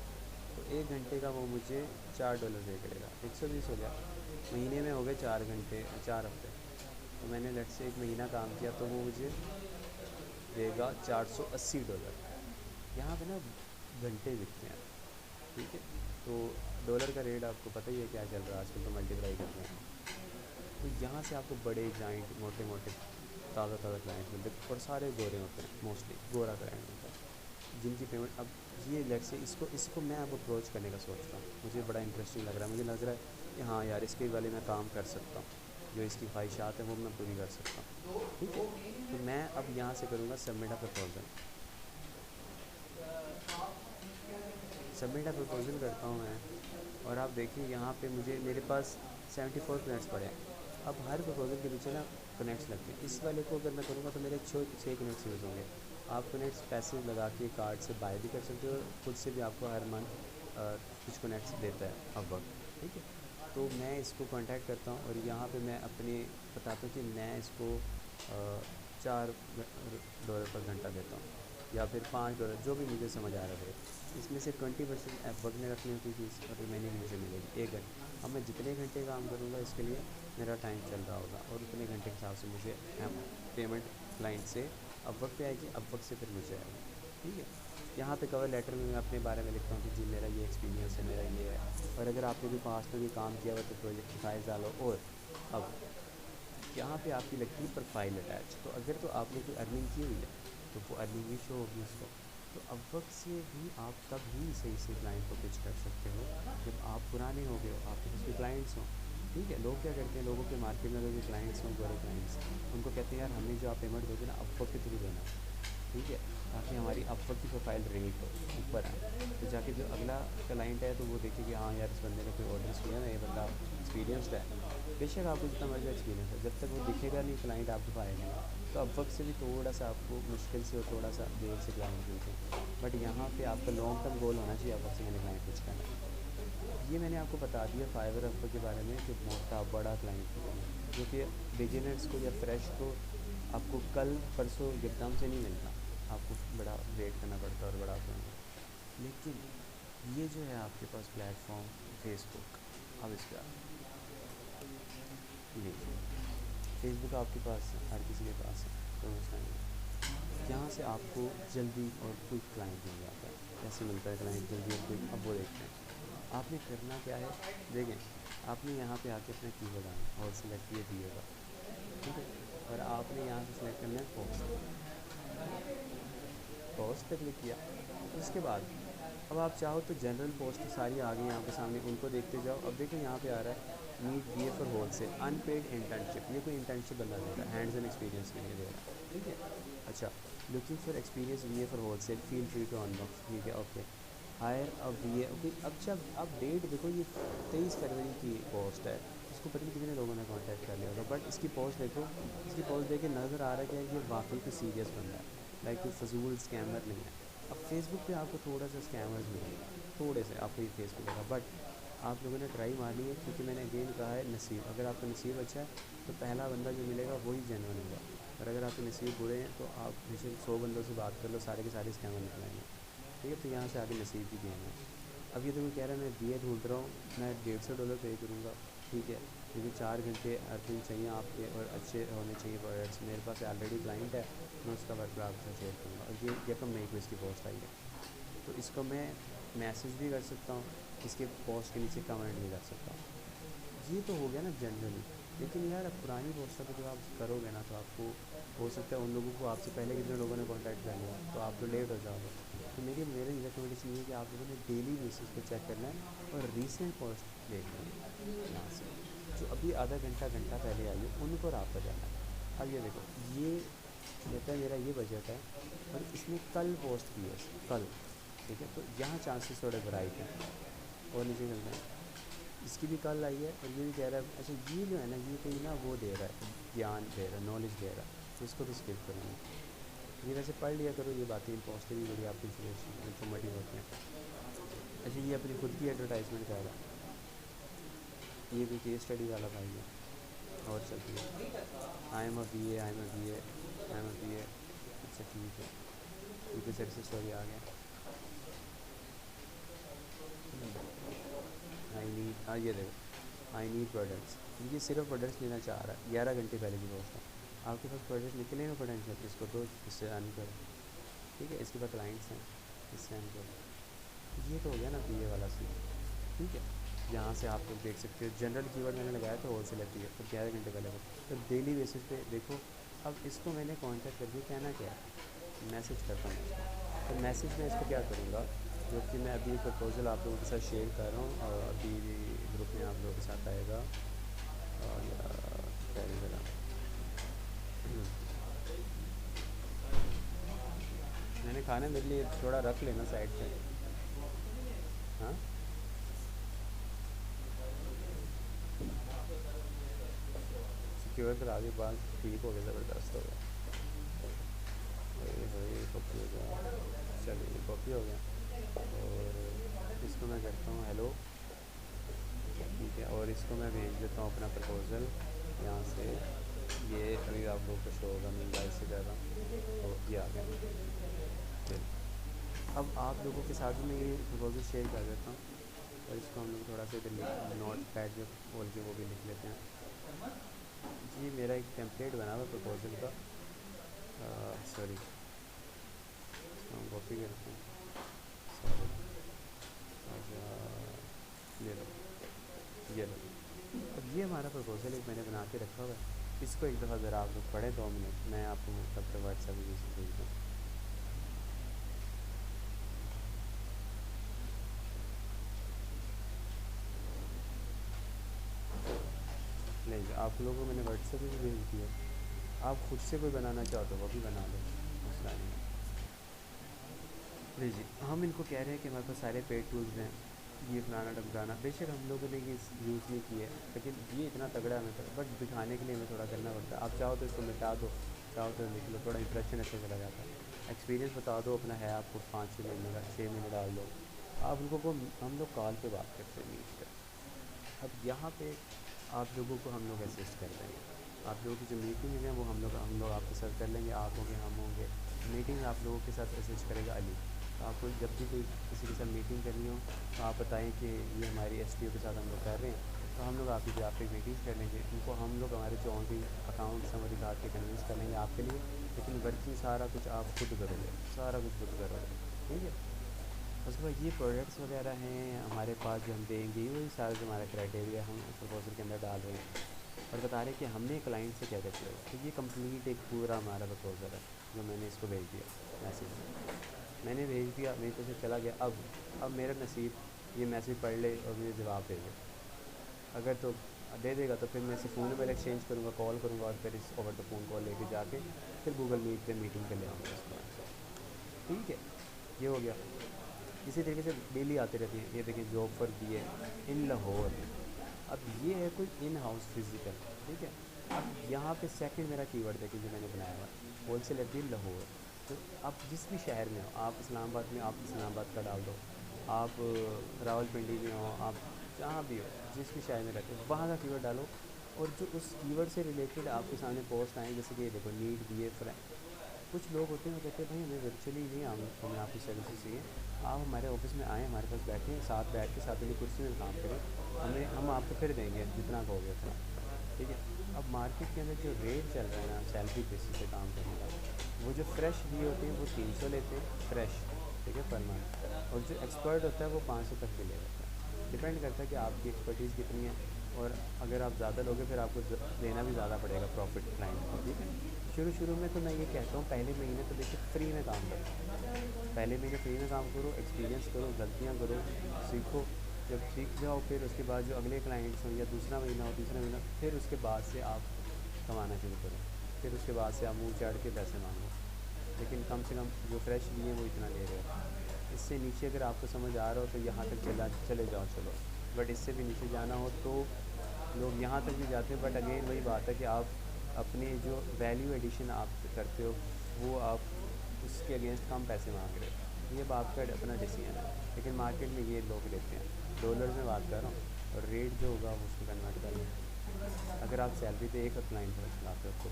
तो 1 घंटे का वो मुझे $4 पे करेगा, 120 हो गया। महीने में हो गए 4 घंटे, 4 हफ्ते, तो मैंने लेट से 1 महीना काम किया, तो वो मुझे देगा $480। यहाँ पे ना घंटे बिकते हैं, ठीक है, तो डॉलर का रेट आपको पता ही है क्या चल रहा है आजकल, तो मल्टीप्लाई करते हैं। तो यहाँ से आपको बड़े जाइंट मोटे मोटे ताज़ा ताज़ा क्लाइंट मिलते हैं, और सारे गोरे होते हैं, मोस्टली गोरा क्लाइंट होता है, जिनकी पेमेंट अब ये लेट से इसको इसको मैं अब अप्रोच करने का सोच रहा हूँ, मुझे बड़ा इंटरेस्टिंग लग रहा है, मुझे लग रहा है कि हाँ यार इसके वाले मैं काम कर सकता हूँ, जो इसकी ख्वाहिशात है वो मैं पूरी कर सकता हूँ, ठीक है। तो मैं अब यहाँ से करूँगा submit a proposal, submit a proposal करता हूँ मैं, और आप देखिए यहाँ पे मुझे, मेरे पास 74 कनेक्ट्स पड़े हैं। अब हर प्रपोजल के पीछे ना कनेक्ट्स लगते हैं, इस वाले को अगर मैं करूँगा तो मेरे 6 कनेक्ट्स यूज़ होंगे। आप कनेक्ट्स पैसे लगा के कार्ड से बाय भी कर सकते हो, और खुद से भी आपको हर मंथ कुछ कनेक्ट्स देता है अब वक्त, ठीक है। तो मैं इसको कांटेक्ट करता हूँ, और यहाँ पे मैं अपने बताता हूँ कि मैं इसको $4 पर घंटा देता हूँ, या फिर $5, जो भी मुझे समझ आ रहा है। इसमें से 20% एफर्ट में रखनी होती फीस, और रिमेनिंग मुझे मिलेगी 1 घंटे। अब मैं जितने घंटे काम करूँगा इसके लिए मेरा टाइम चल रहा होगा, और उतने घंटे के हिसाब से मुझे पेमेंट क्लाइंट से अब वक्त पे आएगी, अब वक्त से फिर मुझे आएगी, ठीक है। यहाँ पे कवर लेटर में मैं अपने बारे में लिखता हूँ कि जी मेरा ये एक्सपीरियंस है, मेरा ये है, और अगर आपने भी पास्ट में भी काम किया हुआ तो प्रोजेक्ट फाइल डालो। और अब यहाँ पे आपकी लगती है प्रोफाइल अटैच, तो अगर तो आपने कोई अर्निंग की हुई है तो वो अर्निंग भी शो होगी उसको। तो अब वक्त से भी आप तब ही सही से क्लाइंट को पिच कर सकते हो जब आप पुराने हो गए हो, आपके पास भी क्लाइंट्स हों, ठीक है। लोग क्या करते हैं, लोगों के मार्केट में अगर कोई क्लाइंट्स हों, बड़े क्लाइंट्स, उनको कहते हैं यार हमें जो आप पेमेंट दोगे ना अब वक्त के थ्रू देना, ठीक है, ताकि हमारी अपवर्क की प्रोफाइल रेट हो, ऊपर आए, तो जाके जो अगला क्लाइंट है तो वो देखे कि हाँ यार इस बंदे ने कोई ऑर्डर्स किया ना, ये बंदा एक्सपीरियंसड है। बेशक आपको जितना मर्जी एक्सपीरियंस है, जब तक वो दिखेगा नहीं क्लाइंट आपको पाएगा नहीं। तो अपवर्क से भी थोड़ा सा आपको मुश्किल से और थोड़ा सा देर से क्लाइंट मिलते हैं, बट यहाँ पे आपका लॉन्ग टर्म गोल होना चाहिए अपवर्क से मैंने क्लाइंट पिच करना है। ये मैंने आपको बता दिया फाइवर अपवर्क के बारे में कि मोटा बड़ा क्लाइंट जो कि बिगिनर्स को या फ्रेश को आपको कल परसों एकदम से नहीं मिलता, आपको बड़ा वेट करना पड़ता है और बड़ा करना। लेकिन ये जो है आपके पास प्लेटफॉर्म फेसबुक, अब इस पर ये फेसबुक आपके पास है, हर किसी के पास है, कोई मसला नहीं है। यहाँ से आपको जल्दी और क्विक क्लाइंट मिल जाता है। कैसे मिलता है क्लाइंट जल्दी और क्विक, अब वो देखते हैं। आपने करना क्या है, देखें, आपने यहाँ पे आके अपना कीवर्ड आना और सिलेक्ट किए दिएगा, ठीक है, और आपने यहाँ से सिलेक्ट करना है पोस्ट, पोस्ट पे क्लिक किया। उसके बाद अब आप चाहो तो जनरल पोस्ट सारी आ गई यहाँ पे सामने, उनको देखते जाओ। अब देखो यहाँ पे आ रहा है need B A for wholesale unpaid internship, ये कोई इंटर्नशिप बंदा दे रहा है, हैंड्स ऑन एक्सपीरियंस के लिए दे रहा है, ठीक है। अच्छा, looking for experience B A for wholesale feel free to unbox, ठीक है, ओके। हायर अब बी ए, ओके। अब जब अब डेट देखो, ये 23 फरवरी की पोस्ट है, इसको पता नहीं कितने लोगों ने कांटेक्ट कर लिया होगा, बट इसकी पोस्ट देखो, इसकी पोस्ट देख के नज़र आ रहा है कि यार ये वाकई कोई सीरियस बंदा है, लाइक कोई फजूल स्कैमर नहीं है। अब फेसबुक पे आपको थोड़ा सा स्कैमर्स मिलेंगे, थोड़े से आपको ये फेस मिलेगा, बट आप लोगों ने ट्राई मारनी है, क्योंकि मैंने अगेन कहा है नसीब, अगर आपका नसीब अच्छा है तो पहला बंदा जो मिलेगा वही जेन्युइन होगा, और अगर आपके नसीब बुरे हैं तो आप बेशक 100 बंदों से बात कर लो, सारे के सारे स्कैमर निकलेंगे, ठीक है। तो यहाँ से आगे नसीब की गेम है। अब ये तो मैं कह रहा है मैं बी ए ढूंढ रहा हूँ, मैं $150 पे करूँगा, ठीक है, क्योंकि 4 घंटे अर्थिंग चाहिए आपके और अच्छे होने चाहिए प्रोडक्ट्स। मेरे पास ऑलरेडी क्लाइंट है, मैं उसका वर्क आपके साथ शेयर करूँगा। और ये यकम मई को इसकी पोस्ट आई है, तो इसको मैं मैसेज भी कर सकता हूँ, इसके पोस्ट के नीचे कमेंट भी कर सकता हूँ। ये तो हो गया ना जनरली, लेकिन यार अब पुरानी पोस्टर पर जब आप करोगे ना तो आपको हो सकता है उन लोगों को आपसे पहले कितने लोगों ने कांटेक्ट कर लिया, तो आप तो लेट हो जाओगे। तो मेरी रिकमेंडेशन ये है कि आप लोगों ने डेली बेसिस पे चेक करना है और रीसेंट पोस्ट देखना है यहाँ से, जो अभी आधा घंटा घंटा पहले आई है उनको रहा जाना है। अब ये देखो, ये कहता है मेरा ये बजट है और इसने कल पोस्ट की है, कल, ठीक है, तो यहाँ चांसेस थोड़े ब्राइट हैं। और नीचे चलते हैं, इसकी भी कल आई है और ये भी कह रहा है। अच्छा, ये जो है ना, ये कोई ना वो दे रहा है, ज्ञान दे रहा है, नॉलेज दे रहा है, तो इसको तो स्किप करूँगा। ये वैसे पढ़ लिया करो, ये बातें पोस्टर भी बड़ी आपकी इन्फॉर्मेटिव होती हैं। अच्छा, ये अपनी खुद की एडवर्टाइजमेंट कर रहा है, ये भी केस स्टडी वाला भाई है। और चलती है, I am a B A, I am a B A, I am a B A. अच्छा ठीक है, ये भी सक्सेस स्टोरी आ गया। आई नीड, हाँ ये देखो, आई नीड प्रोडक्ट्स, ये सिर्फ प्रोडक्ट्स लेना चाह रहा है, 11 घंटे पहले की पोस्ट है। आपके पास प्रोडक्ट निकले ना पोटेंशियल, इसको दो, इससे अर्न करो, ठीक है। इसके पास क्लाइंट्स हैं, इससे अर्न करो। ये तो हो गया ना बी ए वाला सीन, ठीक है। यहाँ से आप लोग देख सकते हो, जनरल कीवर्ड मैंने लगाया था होलसेल पी है, तो 11 घंटे पहले को, तो डेली बेसिस पे देखो। अब इसको मैंने कांटेक्ट करके कहना क्या है, मैसेज करता हूँ इसको। तो मैसेज में इसको क्या करूँगा, जो कि मैं अभी प्रपोज़ल आप लोगों के साथ शेयर कर रहा हूँ, और अभी ग्रुप में आप लोगों के साथ आएगा। और क्या ज़रा मैंने खाना मेरे लिए थोड़ा रख लेना साइड पे, हाँ। सिक्योर करा के बाद ठीक हो गया, ज़बरदस्त हो गया। कॉपी हो गया, चलिए कॉपी हो गया। और इसको मैं करता हूँ हेलो, ठीक है, और इसको मैं भेज देता हूँ अपना प्रपोज़ल यहाँ से। ये अभी आप लोगों को शो होगा, मैं लाइव से कर रहा हूँ, तो ये आ गया। चलिए, अब आप लोगों के साथ में ये प्रपोज़ल शेयर कर देता हूँ, और इसको हम लोग थोड़ा सा इधर नोट पैड जो बोल के वो भी लिख लेते हैं। जी, मेरा एक टेम्पलेट बना हुआ प्रपोज़ल का, सॉरी, हम कॉपी करते हैं, सॉरी। ये लो, ये लो। अब ये हमारा प्रपोज़ल एक मैंने बना के रखा हुआ है, इसको एक दफ़ा ज़रा आप लोग पढ़ें 2 मिनट, मैं आपको तब तक व्हाट्सएप पे भेज दूँ। नहीं, आप लोगों को मैंने व्हाट्सएप पे भी भेज दिया, आप ख़ुद से कोई बनाना चाहो तो वो भी बना लो, मसला नहीं है। जी, हम इनको कह रहे हैं कि हमारे पास सारे पेड टूल्स हैं, ये फलाना ढमकाना, बेशक हम लोगों ने ये यूज़ नहीं किया है, लेकिन ये इतना तगड़ा हमें बट दिखाने के लिए हमें थोड़ा करना पड़ता है। आप चाहो तो इसको मिटा दो, चाहो तो लिख लो, थोड़ा इंप्रेशन अच्छा चला जाता है। एक्सपीरियंस बता दो अपना है आपको 5-6 महीने का, 6 महीने डाल दो। आप उनको को, हम लोग कॉल पे बात करते हैं मीट पे। अब यहाँ पे आप लोगों को हम लोग असिस्ट कर देंगे, आप लोगों की जो मीटिंग है वो हम लोग आपके साथ कर लेंगे, आप होंगे, हम होंगे। मीटिंग आप लोगों के साथ असिस्ट करेगा अली। तो आपको जब भी कोई किसी के साथ मीटिंग करनी हो तो आप बताएं कि ये हमारी एसटीओ के साथ हम लोग कर रहे हैं, तो हम लोग आपकी जो आपकी मीटिंग्स कर लेंगे, उनको हम लोग हमारे जो ऑनलाइन अकाउंट समझ दिखा के कन्विंस कर लेंगे आपके लिए। लेकिन वर्किंग सारा कुछ आप खुद करोगे, सारा कुछ खुद करोगे, ठीक है। उसके बाद ये प्रोडक्ट्स वगैरह हैं हमारे पास जो हम देंगे, वही सारा जो हमारा क्राइटेरिया हम प्रपोजल के अंदर डाल रहे हैं, और बता रहे हैं कि हमने क्लाइंट से क्या क्या किया। तो ये कंप्लीट एक पूरा हमारा प्रपोजल है जो मैंने इसको भेज दिया मैसेज में। मैंने भेज दिया, मेरे को से चला गया। अब मेरा नसीब ये मैसेज पढ़ ले और मुझे जवाब दे दे। अगर तो दे देगा तो फिर मैं इसे फ़ोन नंबर एक्सचेंज करूँगा, कॉल करूँगा और फिर इस ओवर द फ़ोन कॉल लेके जाके फिर गूगल मीट पे मीटिंग पे ले आऊँगा इसको मैं। ठीक है, ये हो गया। इसी तरीके से डेली आती रहती है। ये देखिए जॉब फॉर बी ए इन लाहौर। अब ये है कोई इन हाउस फिज़िकल, ठीक है। अब यहाँ पे सेकंड मेरा कीवर्ड देखिए जो मैंने बनाया हुआ है, होल सेल एफ लाहौर। तो आप जिस भी शहर में हो, आप इस्लामाबाद में, आप इस्लामाबाद का डाल दो, आप रावलपिंडी में हो, आप जहाँ भी हो, जिस भी शहर में रहते हो वहाँ का कीवर्ड डालो। और जो उस कीवर्ड से रिलेटेड आपके सामने पोस्ट आए, जैसे कि ये देखो नीड बी ए फ्रेंड। कुछ लोग होते हैं वो कहते हैं भाई हमें वर्चुअली नहीं, हमें आपकी सर्विसेज चाहिए, आप हमारे ऑफिस में आएँ, हमारे पास बैठें, साथ बैठ के साथ वाली कुर्सी में काम करें, हम आपको फिर देंगे जितना कहोगे उतना। ठीक है। अब मार्केट के अंदर जो रेट चल रहा है ना सैलरी बेसिस पे काम करने का, वो जो फ्रेश भी होते हैं वो 300 लेते हैं फ्रेश, ठीक है, पर मंथ। और जो एक्सपर्ट होता है वो 500 तक भी ले लेता है। डिपेंड करता है कि आपकी एक्सपर्टीज़ कितनी है। और अगर आप ज़्यादा लोगे फिर आपको देना भी ज़्यादा पड़ेगा प्रॉफिट क्लाइंट को। ठीक है। शुरू में तो मैं ये कहता हूँ पहले महीने तो देखिए फ्री में काम करो, पहले महीने फ्री में काम करो, एक्सपीरियंस करो, गलतियाँ करो, सीखो। जब सीख जाओ फिर उसके बाद जो अगले क्लाइंट्स हों या दूसरा महीना हो, तीसरा महीना, फिर उसके बाद से आप कमाना शुरू करो। फिर उसके बाद से आप मुँह चाड़ के पैसे मांगो। लेकिन कम से कम जो फ्रेश भी है वो इतना ले रहे हो। इससे नीचे अगर आपको समझ आ रहा हो तो यहाँ तक चले जाओ, चलो। बट इससे भी नीचे जाना हो तो लोग यहाँ तक भी जाते हैं। बट अगेन वही बात है कि आप अपने जो वैल्यू एडिशन आप करते हो वो आप उसके अगेंस्ट कम पैसे मांग रहे हो, ये बात का अपना डिसीजन है। लेकिन मार्केट में ये लोग लेते हैं। डॉलर में बात कर रहा हूँ और रेट जो होगा वो उसको कन्वर्ट कर लो। अगर आप सैलरी पे एक क्लाइंट पर चलाते हो तो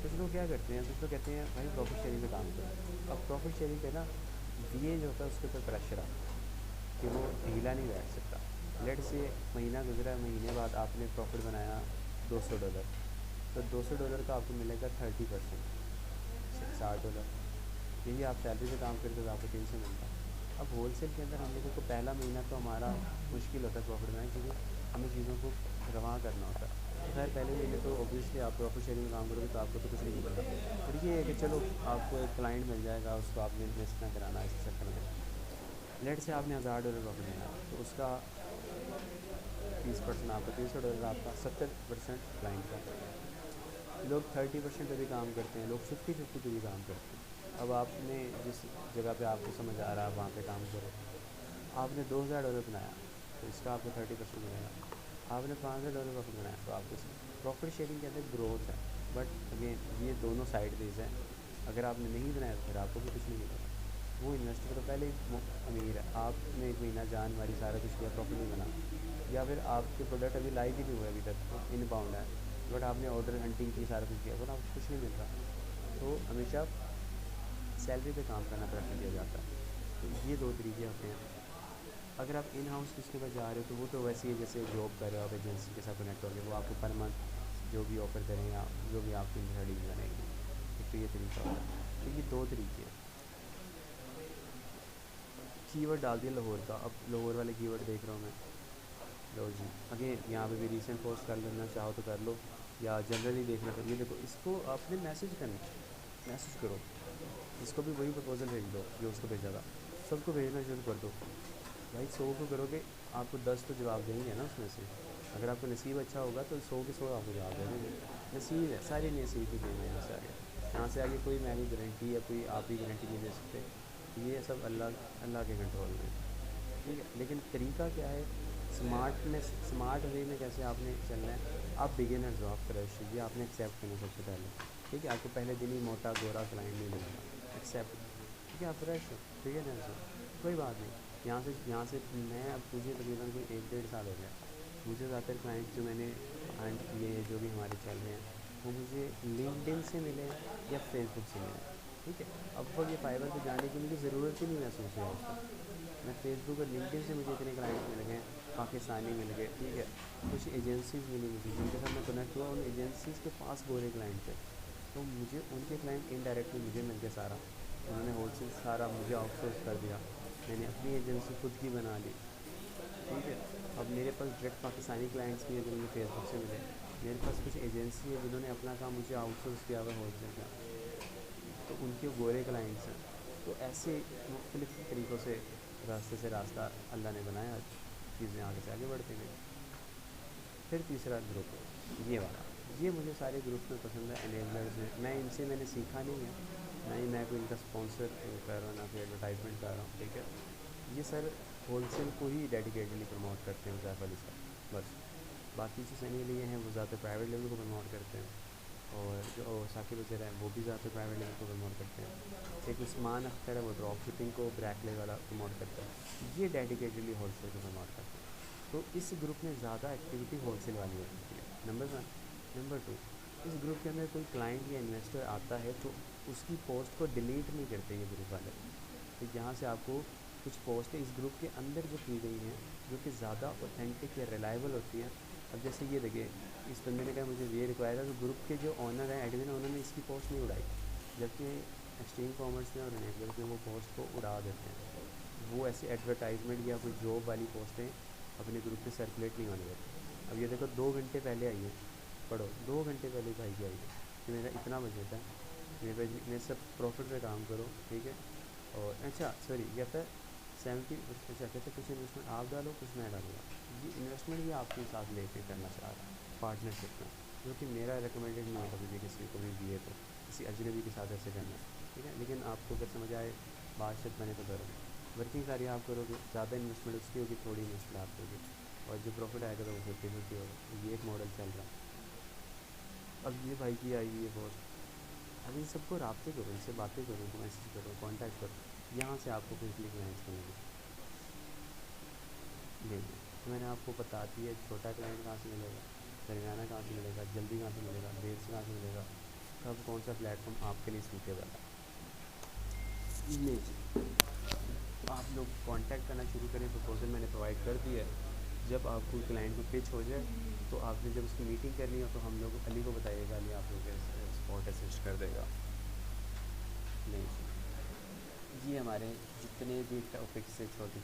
कुछ लोग क्या करते हैं, कुछ लोग कहते हैं भाई प्रॉफिट शेयरिंग पे काम करो। अब प्रॉफिट शेयरिंग पे ना ये जो होता है उसके ऊपर प्रेशर आता है कि वो ढीला नहीं बैठ सकता। लेट से महीना गुजरा, महीने बाद आपने प्रॉफिट बनाया $200, तो $200 का आपको मिलेगा 30%, $60। यही आप सैलरी पे काम करते तो आपको 300 मिलता। अब होल सेल के अंदर हम लोगों को पहला महीना तो हमारा मुश्किल होता है प्रॉफिट बनाने, क्योंकि हमें चीज़ों को रवा करना होता है। तो खैर पहले महीने तो ऑब्वियसली आप प्रॉफिट शेयरिंग में काम करोगे तो आपको तो कुछ नहीं मिलेगा। और ये है कि चलो आपको एक क्लाइंट मिल जाएगा, उसको आपने इन्वेस्ट ना कराना इस चक्कर में। लेट से आपने $1000 प्रॉफिट बनाया तो उसका 30% आपका, $300 आपका, 70% क्लाइंट का। लोग 30% पे भी काम करते हैं, लोग 50-50 पे भी काम करते हैं। अब आपने जिस जगह पे आपको समझ आ रहा है वहाँ पे काम करो। आपने $2000 बनाया तो इसका आपको 30% मिलेगा। आपने $5000 प्रॉफिट बनाया तो आपको प्रॉफिट शेयरिंग के अंदर ग्रोथ है। बट अगेन ये दोनों साइड वेज हैं। अगर आपने नहीं बनाया तो फिर आपको भी कुछ नहीं मिलेगा। वो इन्वेस्टर तो पहले ही अमीर है, आपने एक महीना जान मारी, सारा कुछ किया, प्रॉफिट नहीं बना। या फिर आपके प्रोडक्ट अभी लाइव ही नहीं हुए, अभी तक तो इन बाउंड है, बट आपने ऑर्डर हंटिंग की, सारा कुछ किया, बट आपको कुछ नहीं मिल रहा। तो हमेशा सैलरी पे काम करना प्रेफर किया जाता है। तो ये दो तरीके होते हैं। अगर आप इन हाउस किसके पास जा रहे हो तो वो तो वैसे ही जैसे जॉब कर रहे हो आप, एजेंसी के साथ कनेक्ट हो गए, वो आपको पर मंथ जो भी ऑफ़र करें या जो भी आपकी उनके डील बनेगी। एक तो ये तरीका होता है। तो ये दो तरीके हैं। कीवर्ड डाल दिया लाहौर का, अब लाहौर वाले कीवर्ड देख रहा हूँ मैं। लो जी, अगेन यहाँ पे भी रीसेंट पोस्ट कर लेना चाहो तो कर लो, या जनरली देखना। तो ये देखो, इसको आपने मैसेज करना, मैसेज करो, इसको भी वही प्रपोजल भेज दो जो उसको भेजा था, सबको भेजना शुरू कर दो। भाई 100 को करोगे, आपको 10 तो जवाब देंगे ना उसमें से। अगर आपका नसीब अच्छा होगा तो 100 के 100 आपको जवाब दे देंगे। नसीब है, सारी नसीब ही देंगे यहाँ से आगे। यहाँ से आगे कोई मेरी गारंटी या कोई आप भी गारंटी नहीं दे सकते। ये सब अल्लाह अल्लाह के कंट्रोल में है। ठीक है। लेकिन तरीका क्या है, स्मार्ट वे में कैसे आपने चलना है। आप बिगिनर्स हो, आप फ्रेश, ये आपने एक्सेप्ट करना सबसे पहले। ठीक है। आपको पहले दिन ही मोटा गोरा क्लाइंट नहीं मिलेगा, एक्सेप्ट। ठीक है। आप फ्रेश हो, बिगिनर्स हो, कोई बात नहीं। यहाँ से मैं अब मुझे तकरीबन कोई 1-1.5 साल हो गया। मुझे ज़्यादातर क्लाइंट जो मैंने फाइंड किए हैं, जो भी हमारे चल रहे हैं, वो मुझे लिंक्डइन से मिले या फेसबुक से मिले। ठीक है। अब वो ये फाइबर पे जाने की मुझे ज़रूरत ही नहीं महसूस हुआ उसको। मैं फेसबुक और लिंक्डइन से मुझे इतने क्लाइंट मिल गए, पाकिस्तानी मिल गए। ठीक है। कुछ एजेंसीज़ मिली मुझे जिनके साथ मैं कनेक्ट हुआ, उन एजेंसीज़ के पास गोरे क्लाइंट थे, तो मुझे उनके क्लाइंट इनडायरेक्टली मुझे मिल गए सारा। उन्होंने होलसेल सारा मुझे आउटसोर्स कर दिया, मैंने अपनी एजेंसी खुद की बना ली। ठीक है। अब मेरे पास डायरेक्ट पाकिस्तानी क्लाइंट्स भी है जो मुझे फेसबुक से मिले। मेरे पास कुछ एजेंसी है जिन्होंने अपना काम मुझे आउटसोर्स किया हुआ होलसेल का, तो उनके गोरे क्लाइंट्स हैं। तो ऐसे मुख्तलिफ़ तरीक़ों से रास्ते से रास्ता अल्लाह ने बनाया, चीज़ें आगे से आगे बढ़ती गई। फिर तीसरा ग्रुप ये वाला, ये मुझे सारे ग्रुप्स में पसंद है, एनेबलर्स हैं। मैंने सीखा नहीं है, ना ही मैं कोई इनका स्पॉन्सर कर रहा हूँ, ना कोई एडवर्टाइजमेंट कर रहा हूँ, ठीक है। ये सर होलसेल को ही डेडिकेटली प्रमोट करते हैं ज़ैफ़ अली सर, बस। बाकी जो सनी लिए हैं वो ज़्यादा प्राइवेट लेवल को प्रमोट करते हैं, और जो साकिब वज़ीर हैं वो भी ज़्यादा प्राइवेट लेवल को प्रमोट करते हैं। एक उस्मान अख्तर है वो ड्रॉप शिपिंग को ब्रैकले वाला प्रमोट करता है, ये डेडिकेटली होलसेल को प्रमोट करते हैं। तो इस ग्रुप में ज़्यादा एक्टिविटी होलसेल वाली होती है, नंबर 1। नंबर 2, इस ग्रुप के अंदर कोई क्लाइंट या इन्वेस्टर आता है तो उसकी पोस्ट को डिलीट नहीं करते ये ग्रुप वाले। तो यहाँ से आपको कुछ पोस्टें इस ग्रुप के अंदर जो की गई हैं, जो कि ज़्यादा ऑथेंटिक या रिलायबल होती हैं। अब जैसे ये देखिए, इस बंदे ने कहा मुझे ये रिक्वायर है, तो ग्रुप के जो ऑनर हैं, एडमिन हैं, उन्होंने इसकी पोस्ट नहीं उड़ाई, जबकि एक्सट्रीम कॉमर्स में और एनेबलर्स में वो पोस्ट को उड़ा देते हैं। वो ऐसी एडवर्टाइजमेंट या कोई जॉब वाली पोस्टें अपने ग्रुप पे सर्कुलेट नहीं होने देते। अब ये देखो 2 घंटे पहले आई है, पढ़ो 2 घंटे पहले भाई की आई है कि मेरा इतना बजट है, मेरे सब प्रॉफिट पे काम करो, ठीक है। और अच्छा सॉरी, ये कहता है 70, अच्छा कहते हैं कुछ इन्वेस्टमेंट आप डालो, कुछ मैं डालूँगा। ये इन्वेस्टमेंट भी आपके साथ लेके करना चाह रहा है पार्टनरशिप में, जो कि मेरा रिकमेंडेड नहीं है कभी भी किसी को भी दिए, तो किसी अजनबी के साथ ऐसे करना है, ठीक है। लेकिन आपको अगर समझ आए, बातचीत बने तो करो। वर्किंग सारी आप करोगे, ज़्यादा इन्वेस्टमेंट उसकी होगी, थोड़ी इन्वेस्टमेंट आप होगी, और जो प्रॉफिट आएगा तो वो 50-50 होगा। ये एक मॉडल चल रहा है। अब ये भाई की आई हुई है पोस्ट, अब इन सबको रब्ते करो, इनसे बातें करो, उनको मैसेज करो, कॉन्टैक्ट करो, यहाँ से आपको क्विकली क्लाइंट्स मिलेंगे। नहीं, तो मैंने आपको बता दी है, छोटा क्लाइंट कहाँ से मिलेगा, दरमियाना कहाँ से मिलेगा, जल्दी कहाँ से मिलेगा, देर से कहाँ से मिलेगा, कब कौन सा प्लेटफॉर्म आपके लिए सूटेबल है। नहीं जी, आप लोग कांटेक्ट करना शुरू करें, प्रपोजल मैंने प्रोवाइड कर दिया है। जब आपको क्लाइंट को पिच हो जाए, तो आपने जब उसकी मीटिंग करनी हो, तो हम लोग अली को बताइएगा, अली आप लोग स्पॉट असिस्ट कर देगा। नहीं जी, ये हमारे जितने भी टॉपिक्स से छोटे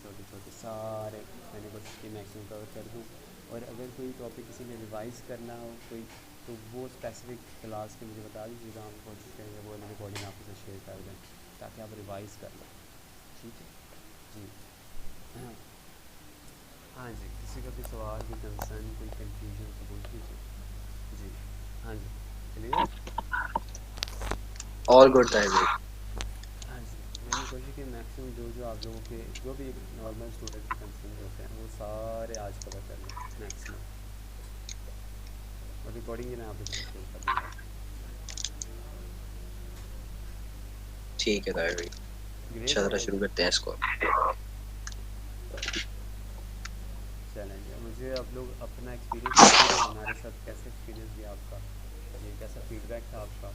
सारे मैंने कोशिश की मैक्सिमम कवर कर दूँ। और अगर कोई टॉपिक किसी ने रिवाइज़ करना हो कोई, तो वो स्पेसिफिक क्लास के मुझे बता दीजिएगा, हम कोशिश करेंगे वो रिकॉर्डिंग आपके साथ शेयर कर दें, ताकि आप रिवाइज़ कर लो, ठीक है जी। हाँ हाँ जी, किसी का भी सवाल, कोई कंसर्न, कोई कन्फ्यूजन तो पूछ लीजिए जी। हाँ जी, क्लियर। ऑल गुड ताहिर भाई। हाँ जी, मैंने कोशिश की मैक्सिमम जो आप लोगों के जो भी नॉर्मल स्टूडेंट के कंसर्न होते हैं, वो सारे आज कवर कर लें मैक्सिमम, और रिकॉर्डिंग मैं आप लोगों को शेयर कर दूँगा। ठीक है ताहिर भाई, ग्रेट अच्छा हो जरा गया शुरू जी। करते हैं इसको। चलेंगे, मुझे आप लोग अपना एक्सपीरियंस बताइए, हमारे साथ कैसा एक्सपीरियंस दिया आपका, ये कैसा फीडबैक था आपका,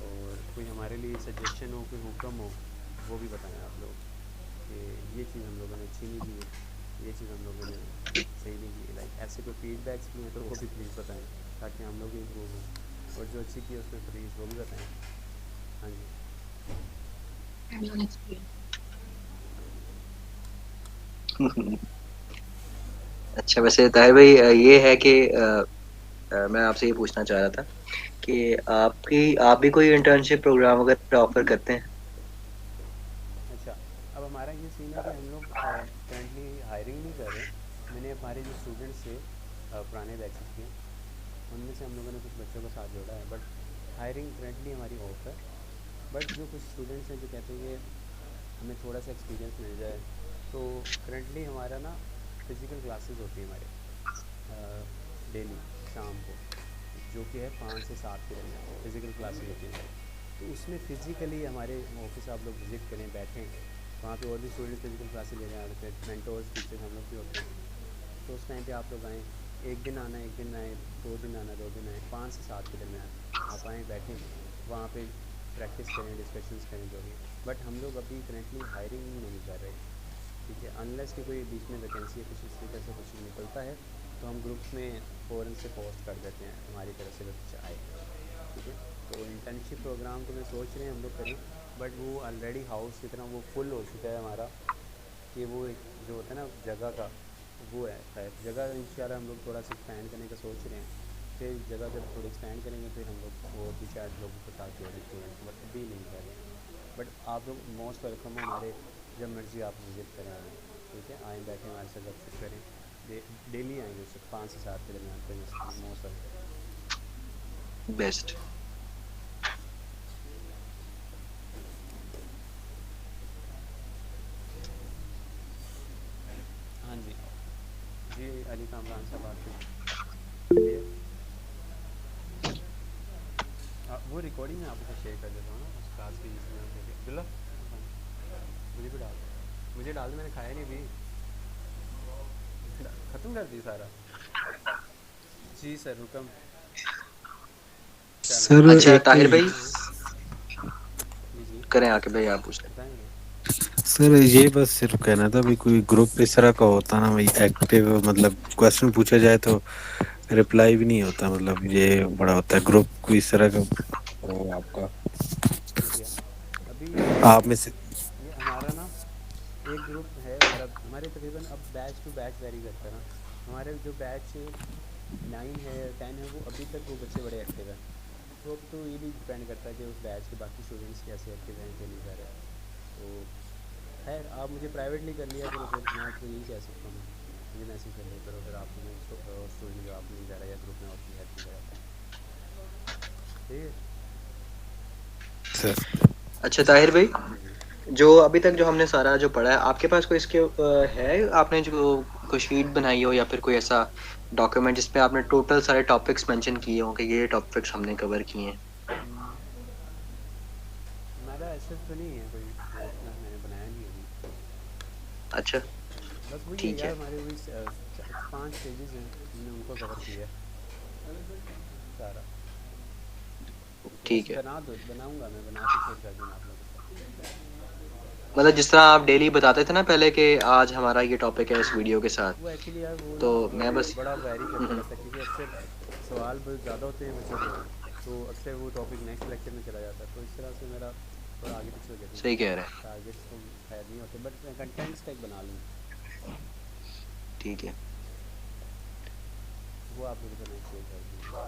और कोई हमारे लिए सजेशन हो, कोई हुक्म हो, वो भी बताएं आप लोग कि ये चीज़ हम लोगों ने अच्छी नहीं की है, ये चीज़ हम लोगों ने सही नहीं की। लाइक ऐसे कोई फीडबैक्स भी हैं तो वो भी प्लीज़ बताएं, ताकि हम लोग इम्प्रूव हों, और जो अच्छी की है उसमें प्लीज़ वो भी बताएं। हाँ जी। अच्छा वैसे ताहिर भाई ये है कि मैं आपसे ये पूछना चाह रहा था कि आप भी कोई इंटर्नशिप प्रोग्राम वगैरह ऑफर करते हैं? अच्छा, अब हमारा ये सीन है कि हम लोग करंटली हायरिंग नहीं कर रहे। मैंने हमारे जो स्टूडेंट्स थे पुराने बैचेस के, उनमें से हम लोगों ने कुछ बच्चों का साथ जोड़ा है, बट हायरिंग करंटली हमारी ऑफ है। बट जो कुछ स्टूडेंट्स हैं जो कहते हैं कि हमें थोड़ा सा एक्सपीरियंस मिल जाए, तो करंटली हमारा ना फ़िज़िकल क्लासेस होती है हमारे डेली शाम को, जो कि है 5 से 7 के दरमियान फ़िज़िकल क्लासेस होती हैं हमारी। तो उसमें फ़िज़िकली हमारे ऑफिस आप लोग विज़िट करें, बैठें, वहाँ पे और भी स्टूडेंट फ़िज़िकल क्लासेस ले रहे हैं, फिर मेंटोर्स टीचर्स हम लोग भी होते हैं। तो उस टाइम पे आप लोग आएँ, एक दिन आना, एक दिन आएँ, 2 दिन आना, 2 दिन आएँ, 5 से 7 के दरमियान आप आएँ, बैठें, वहाँ पे प्रैक्टिस करें, डिस्कशंस करें जो भी। बट हम लोग अभी करेंटली हायरिंग नहीं कर रहे, ठीक है। अनलेस कि कोई बीच में वैकेंसी या कुछ इस तरीके से कुछ निकलता है, तो हम ग्रुप्स में फ़ौरन से पोस्ट कर देते हैं हमारी तरफ से अगर कुछ आए, ठीक है। तो इंटर्नशिप प्रोग्राम तो मैं सोच रहे हैं हम लोग करें, बट वो ऑलरेडी हाउस इतना वो फुल हो चुका है हमारा, कि वो एक जो होता है ना जगह का, वो है खैर जगह इंशाल्लाह हम लोग थोड़ा सा एक्सपेंड करने का सोच रहे हैं। फिर जगह जब थोड़ी एक्सपेंड करेंगे, फिर हम लोग और भी शायद लोगों के साथ जोड़ें स्टूडेंट्स, बट अभी नहीं कर रहे हैं, बट आप लोग मोस्ट वेलकम हो हमारे, जब मर्जी आप विज़िट करें हमें, ठीक है, आएँ बैठें हमारे साथ गपशप करें, डेली आएंगे उससे 5 से 7 के दरमियान, कोई मसला नहीं, मोस्ट वेलकम। बेस्ट। हाँ जी जी, अली कामरान साहब आपके क्लियर। वो रिकॉर्डिंग मैं आपको शेयर कर देता हूँ ना उस क्लास की, जिसमें अब्दुल्ला मुझे भी डाल, मुझे डाल दे, मैंने खाया नहीं अभी, ख़त्म कर दी सारा। जी सर हुक्म, चलें सर अच्छा एक ताहिर भाई, हाँ जी जी करें आके भाई आप पूछ लें। बताएँ बताएँ। सर ये बस सिर्फ कहना था, भाई कोई ग्रुप इस तरह का होता ना भाई एक्टिव, मतलब क्वेश्चन पूछा जाए तो रिप्लाई भी नहीं होता, मतलब ये बड़ा होता है ग्रुप कोई इस तरह का हो आपका, ठीक है, अभी आप में से। ये हमारा ना एक ग्रुप है हमारा, हमारे तकरीबन अब बैच टू बैच वेरी करता है ना, हमारे जो बैच 9 है 10 है वो अभी तक वो बच्चे बड़े एक्टिव हैं। तो अब तो ये भी डिपेंड करता है कि उस बैच के बाकी स्टूडेंट्स कैसे एक्टिव हैं कि नहीं कर रहे। तो खैर आप मुझे प्राइवेटली कर लिया करो, फिर मैं तो यही कह सकता हूँ, मुझे मैसेज कर लिया करो, फिर आपको मैं स्टोरी में जवाब मिल जा रहा है या ग्रुप में और की हेल्प की जाता है, ठीक है। सर अच्छा ताहिर भाई, जी जी। जो अभी तक जो हमने सारा जो पढ़ा है, आपके पास कोई इसके है, आपने जो कोई शीट बनाई हो या फिर कोई ऐसा डॉक्यूमेंट जिसपे आपने टोटल सारे टॉपिक्स मेंशन किए हों कि ये टॉपिक्स हमने कवर किए हैं? हमारा ऐसा तो नहीं है कोई, वो इतना मैंने बनाया नहीं अभी। अच्छा बस वही है ठीक यार, है। हमारे वही 5 स्टेजेस हैं, हमने उनको कवर किया है सारा। ठीक है, ठीक वैसे है, बना दो, बनाऊंगा मैं, बना के शेयर कर दूँगा आप लोगों के साथ। मतलब जिस तरह आप डेली बताते थे ना पहले कि आज हमारा ये टॉपिक है इस हाँ वीडियो के साथ, वो एक्चुअली यार वो तो ना मैं बस बड़ा वैरी करता हम्म, रहता है, क्योंकि अक्सर सवाल बहुत ज़्यादा होते हैं बच्चों के, तो अक्सर वो टॉपिक नेक्स्ट लेक्चर में चला जाता है, तो इस तरह से मेरा थोड़ा आगे पीछे हो जाती सही है, कह रहे हैं। टारगेट्स तो खैर नहीं होते, बट कंटेंट्स का एक बना लूँगा, ठीक है, वो आप लोगों को मैं शेयर कर दूँगा।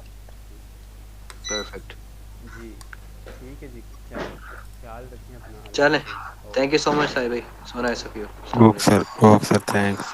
परफेक्ट। जी ठीक है जी, चलें, ख्याल रखें अपना, अल्लाह चलें, हाफिज़, thank you okay. So much Sahib भाई, सो नाइस ऑफ यू, अस्सलाम ओके वालेकुम। Sir, okay sir, thanks.